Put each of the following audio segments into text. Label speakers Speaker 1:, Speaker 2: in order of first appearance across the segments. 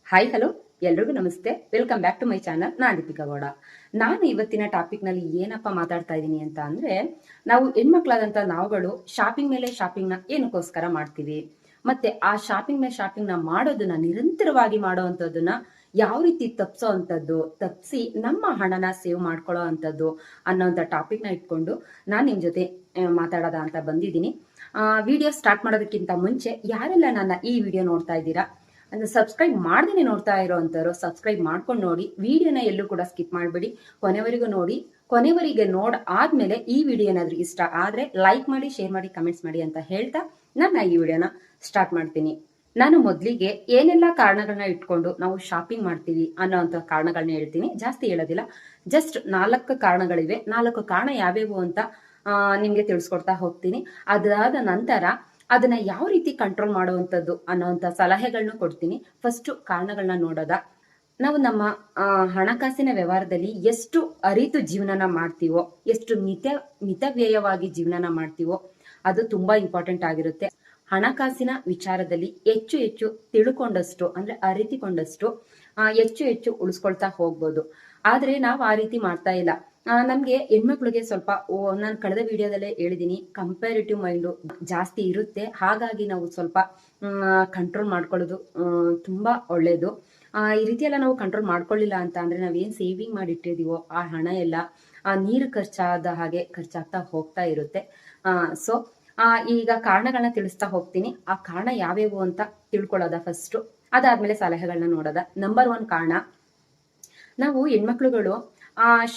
Speaker 1: Hi hello ಎಲ್ರಿಗೂ ನಮಸ್ತೆ. Welcome back to my channel. ನಾನು ದೀಪಿಕಾ ಗೌಡ. ನಾನು ಇವತ್ತಿನ ಟಾಪಿಕ್ ನಲ್ಲಿ ಏನಪ್ಪ ಮಾತಾಡ್ತಾ ಇದ್ದೀನಿ ಅಂತ ಅಂದ್ರೆ, ನಾವು ಹೆಣ್ಮಕ್ಳಾದಂತ ನಾವುಗಳು ಶಾಪಿಂಗ್ ಮೇಲೆ ಶಾಪಿಂಗ್ ನ ಏನಕ್ಕೋಸ್ಕರ ಮಾಡ್ತೀವಿ, ಮತ್ತೆ ಆ ಶಾಪಿಂಗ್ ಮೇಲೆ ಶಾಪಿಂಗ್ ನ ಮಾಡೋದನ್ನ ನಿರಂತರವಾಗಿ ಮಾಡೋವಂಥದ್ದನ್ನ ಯಾವ ರೀತಿ ತಪ್ಸೋ ಅಂತದ್ದು, ತಪ್ಸಿ ನಮ್ಮ ಹಣನ ಸೇವ್ ಮಾಡ್ಕೊಳ್ಳೋ ಅಂತದ್ದು ಅನ್ನೋಂಥ ಟಾಪಿಕ್ ನ ಇಟ್ಕೊಂಡು ನಾನು ನಿಮ್ ಜೊತೆ ಮಾತಾಡೋದ ಅಂತ ಬಂದಿದ್ದೀನಿ. ವಿಡಿಯೋ ಸ್ಟಾರ್ಟ್ ಮಾಡೋದಕ್ಕಿಂತ ಮುಂಚೆ ಯಾರೆಲ್ಲ ನನ್ನ ಈ ವಿಡಿಯೋ ನೋಡ್ತಾ ಇದ್ದೀರಾ ಅಂದ್ರೆ ಸಬ್ಸ್ಕ್ರೈಬ್ ಮಾಡ್ದೇನೆ ನೋಡ್ತಾ ಇರೋಂಥವ್ರು ಸಬ್ಸ್ಕ್ರೈಬ್ ಮಾಡ್ಕೊಂಡು ನೋಡಿ, ವಿಡಿಯೋನ ಎಲ್ಲೂ ಕೂಡ ಸ್ಕಿಪ್ ಮಾಡಬೇಡಿ, ಕೊನೆವರೆಗೂ ನೋಡಿ. ಕೊನೆವರೆಗೆ ಆದ್ಮೇಲೆ ಈ ವಿಡಿಯೋ ಏನಾದ್ರೂ ಇಷ್ಟ ಆದ್ರೆ ಲೈಕ್ ಮಾಡಿ, ಶೇರ್ ಮಾಡಿ, ಕಮೆಂಟ್ಸ್ ಮಾಡಿ ಅಂತ ಹೇಳ್ತಾ ನಾನು ಈ ವಿಡಿಯೋನ ಸ್ಟಾರ್ಟ್ ಮಾಡ್ತೀನಿ. ನಾನು ಮೊದಲಿಗೆ ಏನೆಲ್ಲ ಕಾರಣಗಳನ್ನ ಇಟ್ಕೊಂಡು ನಾವು ಶಾಪಿಂಗ್ ಮಾಡ್ತೀವಿ ಅನ್ನೋಂಥ ಕಾರಣಗಳನ್ನ ಹೇಳ್ತೀನಿ. ಜಾಸ್ತಿ ಹೇಳೋದಿಲ್ಲ, ಜಸ್ಟ್ 4 ಕಾರಣಗಳಿವೆ. 4 ಕಾರಣ ಯಾವ್ಯಾವು ಅಂತ ನಿಮ್ಗೆ ತಿಳಿಸ್ಕೊಡ್ತಾ ಹೋಗ್ತೀನಿ. ಅದಾದ ನಂತರ ಅದನ್ನ ಯಾವ ರೀತಿ ಕಂಟ್ರೋಲ್ ಮಾಡುವಂಥದ್ದು ಅನ್ನೋಂಥ ಸಲಹೆಗಳನ್ನ ಕೊಡ್ತೀನಿ. ಫಸ್ಟ್ ಕಾರಣಗಳನ್ನ ನೋಡೋದ, ನಾವು ನಮ್ಮ ಹಣಕಾಸಿನ ವ್ಯವಹಾರದಲ್ಲಿ ಎಷ್ಟು ಅರಿತು ಜೀವನನ ಮಾಡ್ತೀವೋ, ಎಷ್ಟು ಮಿತವ್ಯಯವಾಗಿ ಜೀವನನ ಮಾಡ್ತೀವೋ ಅದು ತುಂಬಾ ಇಂಪಾರ್ಟೆಂಟ್ ಆಗಿರುತ್ತೆ. ಹಣಕಾಸಿನ ವಿಚಾರದಲ್ಲಿ ಹೆಚ್ಚು ಹೆಚ್ಚು ತಿಳ್ಕೊಂಡಷ್ಟು ಅಂದ್ರೆ ಅರಿತುಕೊಂಡಷ್ಟು ಹೆಚ್ಚು ಹೆಚ್ಚು ಉಳಿಸ್ಕೊಳ್ತಾ ಹೋಗ್ಬೋದು. ಆದ್ರೆ ನಾವು ಆ ರೀತಿ ಮಾಡ್ತಾ ಇಲ್ಲ. ನಮ್ಗೆ ಹೆಣ್ಮಕ್ಳಿಗೆ ಸ್ವಲ್ಪ ನಾನು ಕಳೆದ ವಿಡಿಯೋದಲ್ಲೇ ಹೇಳಿದೀನಿ, ಕಂಪ್ಯಾರಿಟಿವ್ ಮೈಂಡು ಜಾಸ್ತಿ ಇರುತ್ತೆ. ಹಾಗಾಗಿ ನಾವು ಸ್ವಲ್ಪ ಕಂಟ್ರೋಲ್ ಮಾಡ್ಕೊಳ್ಳೋದು ತುಂಬಾ ಒಳ್ಳೇದು. ಈ ರೀತಿ ಎಲ್ಲ ನಾವು ಕಂಟ್ರೋಲ್ ಮಾಡ್ಕೊಳ್ಳಿಲ್ಲ ಅಂತ ಅಂದ್ರೆ ನಾವೇನ್ ಸೇವಿಂಗ್ ಮಾಡಿ ಇಟ್ಟಿದೀವೋ ಆ ಹಣ ಎಲ್ಲ ನೀರು ಖರ್ಚಾದ ಹಾಗೆ ಖರ್ಚಾಗ್ತಾ ಹೋಗ್ತಾ ಇರುತ್ತೆ. ಸೊ ಈಗ ಕಾರಣಗಳನ್ನ ತಿಳಿಸ್ತಾ ಹೋಗ್ತೀನಿ. ಆ ಕಾರಣ ಯಾವ್ಯಾವು ಅಂತ ತಿಳ್ಕೊಳ್ಳೋದ ಫಸ್ಟ್, ಅದಾದ್ಮೇಲೆ ಸಲಹೆಗಳನ್ನ ನೋಡೋದ. ನಂಬರ್ 1 ಕಾರಣ, ನಾವು ಹೆಣ್ಮಕ್ಳುಗಳು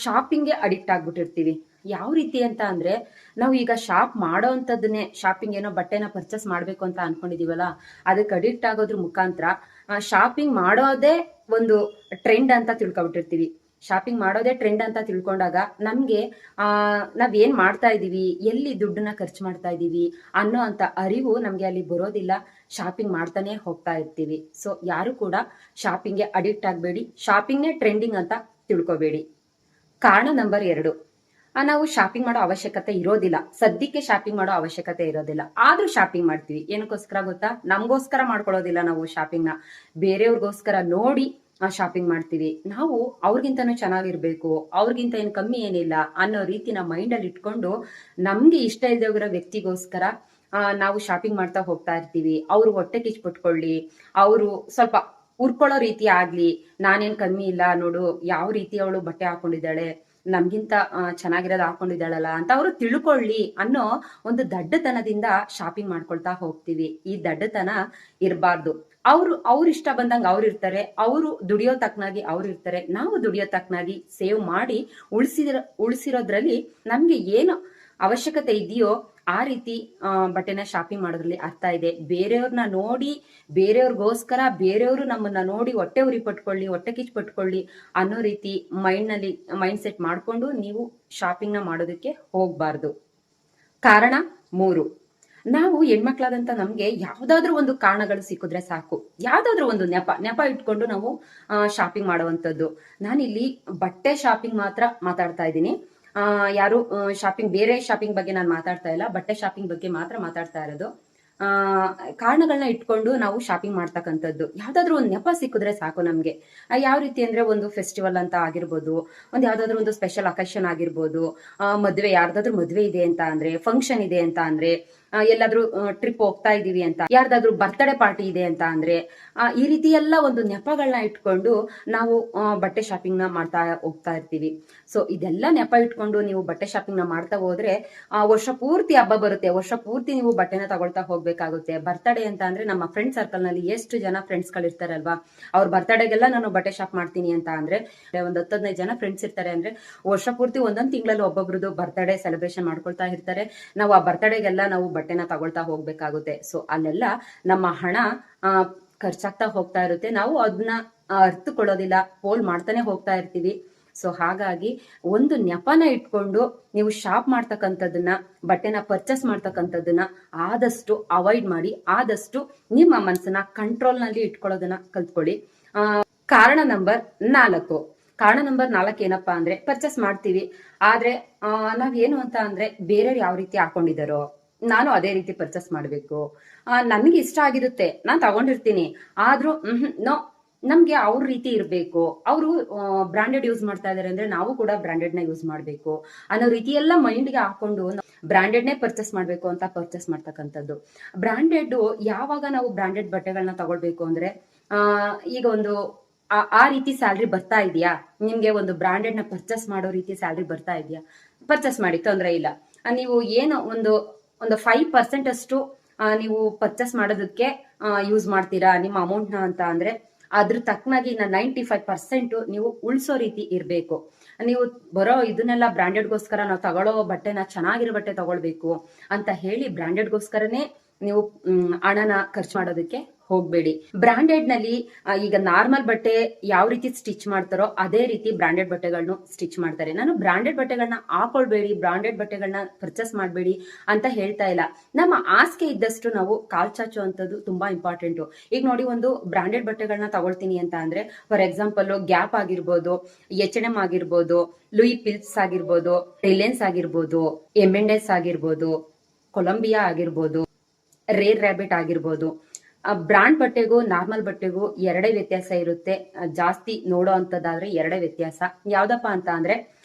Speaker 1: ಶಾಪಿಂಗ್ಗೆ ಅಡಿಕ್ಟ್ ಆಗ್ಬಿಟ್ಟಿರ್ತೀವಿ. ಯಾವ ರೀತಿ ಅಂತ ಅಂದ್ರೆ, ನಾವು ಈಗ ಶಾಪ್ ಮಾಡೋ ಅಂತದನ್ನೇ, ಶಾಪಿಂಗ್ ಏನೋ ಬಟ್ಟೆನ ಪರ್ಚೇಸ್ ಮಾಡ್ಬೇಕು ಅಂತ ಅನ್ಕೊಂಡಿದೀವಲ್ಲ, ಅದಕ್ಕೆ ಅಡಿಕ್ಟ್ ಆಗೋದ್ರ ಮುಖಾಂತರ ಶಾಪಿಂಗ್ ಮಾಡೋದೇ ಒಂದು ಟ್ರೆಂಡ್ ಅಂತ ತಿಳ್ಕೊಬಿಟ್ಟಿರ್ತೀವಿ. ಶಾಪಿಂಗ್ ಮಾಡೋದೇ ಟ್ರೆಂಡ್ ಅಂತ ತಿಳ್ಕೊಂಡಾಗ ನಮ್ಗೆ ನಾವ್ ಏನ್ ಮಾಡ್ತಾ ಇದೀವಿ, ಎಲ್ಲಿ ದುಡ್ಡನ್ನ ಖರ್ಚು ಮಾಡ್ತಾ ಇದೀವಿ ಅನ್ನೋ ಅಂತ ಅರಿವು ನಮ್ಗೆ ಅಲ್ಲಿ ಬರೋದಿಲ್ಲ. ಶಾಪಿಂಗ್ ಮಾಡ್ತಾನೆ ಹೋಗ್ತಾ ಇರ್ತೀವಿ. ಸೊ ಯಾರು ಕೂಡ ಶಾಪಿಂಗ್ಗೆ ಅಡಿಕ್ಟ್ ಆಗ್ಬೇಡಿ, ಶಾಪಿಂಗ್ನೇ ಟ್ರೆಂಡಿಂಗ್ ಅಂತ ತಿಳ್ಕೊಬೇಡಿ. ಕಾರಣ ನಂಬರ್ 2, ನಾವು ಶಾಪಿಂಗ್ ಮಾಡೋ ಅವಶ್ಯಕತೆ ಇರೋದಿಲ್ಲ. ಸದ್ಯಕ್ಕೆ ಶಾಪಿಂಗ್ ಮಾಡೋ ಅವಶ್ಯಕತೆ ಇರೋದಿಲ್ಲ, ಆದ್ರೂ ಶಾಪಿಂಗ್ ಮಾಡ್ತೀವಿ. ಏನಕ್ಕೋಸ್ಕರ ಗೊತ್ತಾ? ನಮ್ಗೋಸ್ಕರ ಮಾಡ್ಕೊಳ್ಳೋದಿಲ್ಲ ನಾವು ಶಾಪಿಂಗ್ ನ, ಬೇರೆಯವ್ರಿಗೋಸ್ಕರ ನೋಡಿ ಶಾಪಿಂಗ್ ಮಾಡ್ತೀವಿ. ನಾವು ಅವ್ರಿಗಿಂತನೂ ಚೆನ್ನಾಗಿರ್ಬೇಕು, ಅವ್ರಿಗಿಂತ ಏನು ಕಮ್ಮಿ ಏನಿಲ್ಲ ಅನ್ನೋ ರೀತಿನ ಮೈಂಡ್ ಅಲ್ಲಿ ಇಟ್ಕೊಂಡು ನಮ್ಗೆ ಇಷ್ಟ ಇಲ್ಲದೆ ಹೋಗಿರೋ ವ್ಯಕ್ತಿಗೋಸ್ಕರ ನಾವು ಶಾಪಿಂಗ್ ಮಾಡ್ತಾ ಹೋಗ್ತಾ ಇರ್ತೀವಿ. ಅವ್ರು ಹೊಟ್ಟೆ ಕಿಚ್ಚು ಪಟ್ಕೊಳ್ಳಿ, ಅವರು ಸ್ವಲ್ಪ ಉರ್ಕೊಳ್ಳೋ ರೀತಿ ಆಗ್ಲಿ, ನಾನೇನ್ ಕಮ್ಮಿ ಇಲ್ಲ ನೋಡು, ಯಾವ ರೀತಿ ಅವಳು ಬಟ್ಟೆ ಹಾಕೊಂಡಿದ್ದಾಳೆ, ನಮ್ಗಿಂತ ಚೆನ್ನಾಗಿರೋದು ಹಾಕೊಂಡಿದ್ದಾಳಲ್ಲ ಅಂತ ಅವರು ತಿಳ್ಕೊಳ್ಳಿ ಅನ್ನೋ ಒಂದು ದಡ್ಡತನದಿಂದ ಶಾಪಿಂಗ್ ಮಾಡ್ಕೊಳ್ತಾ ಹೋಗ್ತೀವಿ. ಈ ದಡ್ಡತನ ಇರಬಾರ್ದು. ಅವ್ರು ಇಷ್ಟ ಬಂದಂಗ ಅವ್ರು ಇರ್ತಾರೆ, ಅವರು ದುಡಿಯೋ ತಕ್ಕನಾಗಿ ಅವ್ರು ಇರ್ತಾರೆ, ನಾವು ದುಡಿಯೋ ತಕ್ಕನಾಗಿ ಸೇವ್ ಮಾಡಿ ಉಳಿಸಿರೋದ್ರಲ್ಲಿ ನಮ್ಗೆ ಏನು ಅವಶ್ಯಕತೆ ಇದೆಯೋ ಆ ರೀತಿ ಬಟ್ಟೆನ ಶಾಪಿಂಗ್ ಮಾಡೋದ್ರಲ್ಲಿ ಅರ್ಥ ಇದೆ. ಬೇರೆಯವ್ರನ್ನ ನೋಡಿ, ಬೇರೆಯವ್ರಿಗೋಸ್ಕರ ಬೇರೆಯವರು ನಮ್ಮನ್ನ ನೋಡಿ ಹೊಟ್ಟೆ ಉರಿ ಪಟ್ಕೊಳ್ಳಿ, ಹೊಟ್ಟೆ ಕಿಚ್ಚು ಪಟ್ಕೊಳ್ಳಿ ಅನ್ನೋ ರೀತಿ ಮೈಂಡ್ ಸೆಟ್ ಮಾಡ್ಕೊಂಡು ನೀವು ಶಾಪಿಂಗ್ ನ ಮಾಡೋದಕ್ಕೆ ಹೋಗ್ಬಾರ್ದು. ಕಾರಣ 3, ನಾವು ಹೆಣ್ಮಕ್ಳಾದಂತ ನಮ್ಗೆ ಯಾವ್ದಾದ್ರು ಒಂದು ಕಾರಣಗಳು ಸಿಕ್ಕಿದ್ರೆ ಸಾಕು, ಯಾವ್ದಾದ್ರು ಒಂದು ನೆಪ ಇಟ್ಕೊಂಡು ನಾವು ಶಾಪಿಂಗ್ ಮಾಡುವಂತದ್ದು. ನಾನಿಲ್ಲಿ ಬಟ್ಟೆ ಶಾಪಿಂಗ್ ಮಾತ್ರ ಮಾತಾಡ್ತಾ ಇದ್ದೀನಿ. ಯಾರು ಶಾಪಿಂಗ್, ಬೇರೆ ಶಾಪಿಂಗ್ ಬಗ್ಗೆ ನಾನು ಮಾತಾಡ್ತಾ ಇಲ್ಲ, ಬಟ್ಟೆ ಶಾಪಿಂಗ್ ಬಗ್ಗೆ ಮಾತ್ರ ಮಾತಾಡ್ತಾ ಇರೋದು. ಕಾರಣಗಳನ್ನ ಇಟ್ಕೊಂಡು ನಾವು ಶಾಪಿಂಗ್ ಮಾಡ್ತಕ್ಕಂಥದ್ದು. ಯಾವ್ದಾದ್ರು ಒಂದು ನೆಪ ಸಿಕ್ಕಿದ್ರೆ ಸಾಕು ನಮ್ಗೆ. ಯಾವ ರೀತಿ ಅಂದ್ರೆ, ಒಂದು ಫೆಸ್ಟಿವಲ್ ಅಂತ ಆಗಿರ್ಬೋದು, ಒಂದು ಯಾವ್ದಾದ್ರು ಒಂದು ಸ್ಪೆಷಲ್ ಅಕೇಶನ್ ಆಗಿರ್ಬೋದು, ಮದ್ವೆ, ಯಾರ್ದಾದ್ರು ಮದ್ವೆ ಇದೆ ಅಂತ ಅಂದ್ರೆ, ಫಂಕ್ಷನ್ ಇದೆ ಅಂತ ಅಂದ್ರೆ, ಎಲ್ಲಾದ್ರೂ ಟ್ರಿಪ್ ಹೋಗ್ತಾ ಇದೀವಿ ಅಂತ, ಯಾರ್ದಾದ್ರು ಬರ್ತ್ಡೇ ಪಾರ್ಟಿ ಇದೆ ಅಂತ ಅಂದ್ರೆ, ಈ ರೀತಿ ಎಲ್ಲ ಒಂದು ನೆಪಗಳನ್ನ ಇಟ್ಕೊಂಡು ನಾವು ಬಟ್ಟೆ ಶಾಪಿಂಗ್ ನ ಮಾಡ್ತಾ ಹೋಗ್ತಾ ಇರ್ತೀವಿ. ಸೊ ಇದೆಲ್ಲ ನೆಪ ಇಟ್ಕೊಂಡು ನೀವು ಬಟ್ಟೆ ಶಾಪಿಂಗ್ ನ ಮಾಡ್ತಾ ಹೋದ್ರೆ ವರ್ಷ ಪೂರ್ತಿ ಹಬ್ಬ ಬರುತ್ತೆ, ವರ್ಷ ಪೂರ್ತಿ ನೀವು ಬಟ್ಟೆನ ತಗೊಳ್ತಾ ಹೋಗ್ಬೇಕಾಗುತ್ತೆ. ಬರ್ತಡೇ ಅಂತ ಅಂದ್ರೆ, ನಮ್ಮ ಫ್ರೆಂಡ್ ಸರ್ಕಲ್ ನಲ್ಲಿ ಎಷ್ಟು ಜನ ಫ್ರೆಂಡ್ಸ್ ಗಳು ಇರ್ತಾರಲ್ವಾ, ಅವ್ರ ಬರ್ತಡೇಗೆಲ್ಲ ನಾನು ಬಟ್ಟೆ ಶಾಪ್ ಮಾಡ್ತೀನಿ ಅಂತ ಅಂದ್ರೆ, ಒಂದ್ 10-15 ಜನ ಫ್ರೆಂಡ್ಸ್ ಇರ್ತಾರೆ ಅಂದ್ರೆ, ವರ್ಷ ಪೂರ್ತಿ ಒಂದೊಂದ್ ತಿಂಗಳಲ್ಲಿ ಒಬ್ಬೊಬ್ರದ್ದು ಬರ್ತಡೇ ಸೆಲೆಬ್ರೇಷನ್ ಮಾಡ್ಕೊಳ್ತಾ ಇರ್ತಾರೆ. ನಾವು ಆ ಬರ್ತಡೇಗೆಲ್ಲ ನಾವು ಬಟ್ಟೆನ ತಗೊಳ್ತಾ ಹೋಗ್ಬೇಕಾಗುತ್ತೆ. ಸೊ ಅಲ್ಲೆಲ್ಲ ನಮ್ಮ ಹಣ ಖರ್ಚಾಗ್ತಾ ಹೋಗ್ತಾ ಇರುತ್ತೆ. ನಾವು ಅದನ್ನ ಅರ್ಥಕೊಳ್ಳೋದಿಲ್ಲ, ಪೋಲ್ ಮಾಡ್ತಾನೆ ಹೋಗ್ತಾ ಇರ್ತೀವಿ. ಸೊ ಹಾಗಾಗಿ ಒಂದು ನೆಪನ ಇಟ್ಕೊಂಡು ನೀವು ಶಾಪ್ ಮಾಡ್ತಕ್ಕಂಥದ್ದನ್ನ, ಬಟ್ಟೆನ ಪರ್ಚೇಸ್ ಮಾಡ್ತಕ್ಕಂಥದ್ದನ್ನ ಆದಷ್ಟು ಅವಾಯ್ಡ್ ಮಾಡಿ, ಆದಷ್ಟು ನಿಮ್ಮ ಮನಸ್ಸನ್ನ ಕಂಟ್ರೋಲ್ ನಲ್ಲಿ ಇಟ್ಕೊಳ್ಳೋದನ್ನ ಕಲ್ತ್ಕೊಳ್ಳಿ. ಕಾರಣ ನಂಬರ್ 4 ಏನಪ್ಪಾ ಅಂದ್ರೆ, ಪರ್ಚೇಸ್ ಮಾಡ್ತೀವಿ, ಆದ್ರೆ ನಾವೇನು ಅಂತ ಅಂದ್ರೆ, ಬೇರೆಯವ್ರು ಯಾವ ರೀತಿ ಹಾಕೊಂಡಿದಾರೋ ನಾನು ಅದೇ ರೀತಿ ಪರ್ಚೇಸ್ ಮಾಡ್ಬೇಕು, ನನ್ಗೆ ಇಷ್ಟ ಆಗಿರುತ್ತೆ, ನಾನ್ ತಗೊಂಡಿರ್ತೀನಿ, ಆದ್ರೂ ನೋ ನಮ್ಗೆ ಅವ್ರ ರೀತಿ ಇರಬೇಕು. ಅವರು ಬ್ರಾಂಡೆಡ್ ಯೂಸ್ ಮಾಡ್ತಾ ಇದಾರೆ ಅಂದ್ರೆ ನಾವು ಕೂಡ ಬ್ರಾಂಡೆಡ್ ನ ಯೂಸ್ ಮಾಡ್ಬೇಕು ಅನ್ನೋ ರೀತಿ ಎಲ್ಲ ಮೈಂಡ್ಗೆ ಹಾಕೊಂಡು ಬ್ರಾಂಡೆಡ್ ನೇ ಪರ್ಚೇಸ್ ಮಾಡ್ಬೇಕು ಅಂತ ಪರ್ಚೇಸ್ ಮಾಡ್ತಕ್ಕಂಥದ್ದು. ಬ್ರಾಂಡೆಡ್ ಯಾವಾಗ ನಾವು ಬ್ರಾಂಡೆಡ್ ಬಟ್ಟೆಗಳನ್ನ ತಗೊಳ್ಬೇಕು ಅಂದ್ರೆ ಈಗ ಒಂದು ಆ ರೀತಿ ಸ್ಯಾಲ್ರಿ ಬರ್ತಾ ಇದೆಯಾ, ನಿಮ್ಗೆ ಒಂದು ಬ್ರಾಂಡೆಡ್ ನ ಪರ್ಚೇಸ್ ಮಾಡೋ ರೀತಿ ಸ್ಯಾಲ್ರಿ ಬರ್ತಾ ಇದೆಯಾ, ಪರ್ಚೇಸ್ ಮಾಡಿ, ತೊಂದರೆ ಇಲ್ಲ. ನೀವು ಏನು ಒಂದು 5% ಅಷ್ಟು ನೀವು ಪರ್ಚೇಸ್ ಮಾಡೋದಕ್ಕೆ ಯೂಸ್ ಮಾಡ್ತೀರಾ ನಿಮ್ಮ ಅಮೌಂಟ್ ನ ಅಂತ ಅಂದ್ರೆ ಅದ್ರ ತಕ್ಕನಾಗಿ 95% ನೀವು ಉಳಿಸೋ ರೀತಿ ಇರಬೇಕು. ನೀವು ಬರೋ ಇದನ್ನೆಲ್ಲ ಬ್ರಾಂಡೆಡ್ಗೋಸ್ಕರ ನಾವು ತಗೊಳ್ಳೋ ಬಟ್ಟೆನ ಚೆನ್ನಾಗಿರೋ ಬಟ್ಟೆ ತಗೊಳ್ಬೇಕು ಅಂತ ಹೇಳಿ ಬ್ರಾಂಡೆಡ್ಗೋಸ್ಕರನೇ ನೀವು ಹಣನ ಖರ್ಚು ಮಾಡೋದಕ್ಕೆ ಹೋಗ್ಬೇಡಿ. ಬ್ರಾಂಡೆಡ್ ನಲ್ಲಿ ಈಗ ನಾರ್ಮಲ್ ಬಟ್ಟೆ ಯಾವ ರೀತಿ ಸ್ಟಿಚ್ ಮಾಡ್ತಾರೋ ಅದೇ ರೀತಿ ಬ್ರಾಂಡೆಡ್ ಬಟ್ಟೆಗಳನ್ನ ಸ್ಟಿಚ್ ಮಾಡ್ತಾರೆ. ನಾನು ಬ್ರಾಂಡೆಡ್ ಬಟ್ಟೆಗಳನ್ನ ಹಾಕೊಳ್ಬೇಡಿ, ಬ್ರಾಂಡೆಡ್ ಬಟ್ಟೆಗಳನ್ನ ಪರ್ಚೇಸ್ ಮಾಡಬೇಡಿ ಅಂತ ಹೇಳ್ತಾ ಇಲ್ಲ. ನಮ್ಮ ಆಸೆ ಇದ್ದಷ್ಟು ನಾವು ಕಾಲ್ ಚಾಚುವಂಥದ್ದು ತುಂಬಾ ಇಂಪಾರ್ಟೆಂಟ್. ಈಗ ನೋಡಿ, ಒಂದು ಬ್ರಾಂಡೆಡ್ ಬಟ್ಟೆಗಳನ್ನ ತಗೊಳ್ತೀನಿ ಅಂತ ಅಂದ್ರೆ ಫಾರ್ ಎಕ್ಸಾಂಪಲ್ ಗ್ಯಾಪ್ ಆಗಿರ್ಬೋದು, H&M ಆಗಿರ್ಬೋದು, ಲೂಯಿ ಫಿಲಿಪ್ಸ್ ಆಗಿರ್ಬೋದು, ರಿಲಯನ್ಸ್ ಆಗಿರ್ಬೋದು, M&S ಆಗಿರ್ಬೋದು, ಕೊಲಂಬಿಯಾ ಆಗಿರ್ಬೋದು, ರೇರ್ ರ್ಯಾಬಿಟ್ ಆಗಿರ್ಬೋದು. ಬ್ರಾಂಡ್ ಬಟ್ಟೆಗೂ ನಾರ್ಮಲ್ ಬಟ್ಟೆಗೂ ಎರಡೇ ವ್ಯತ್ಯಾಸ ಇರುತ್ತೆ. ಜಾಸ್ತಿ ನೋಡೋ ಅಂತದ್ದಾದ್ರೆ ಎರಡೇ ವ್ಯತ್ಯಾಸ. ಯಾವ್ದಪ್ಪ ಅಂತ ಅಂದ್ರೆ,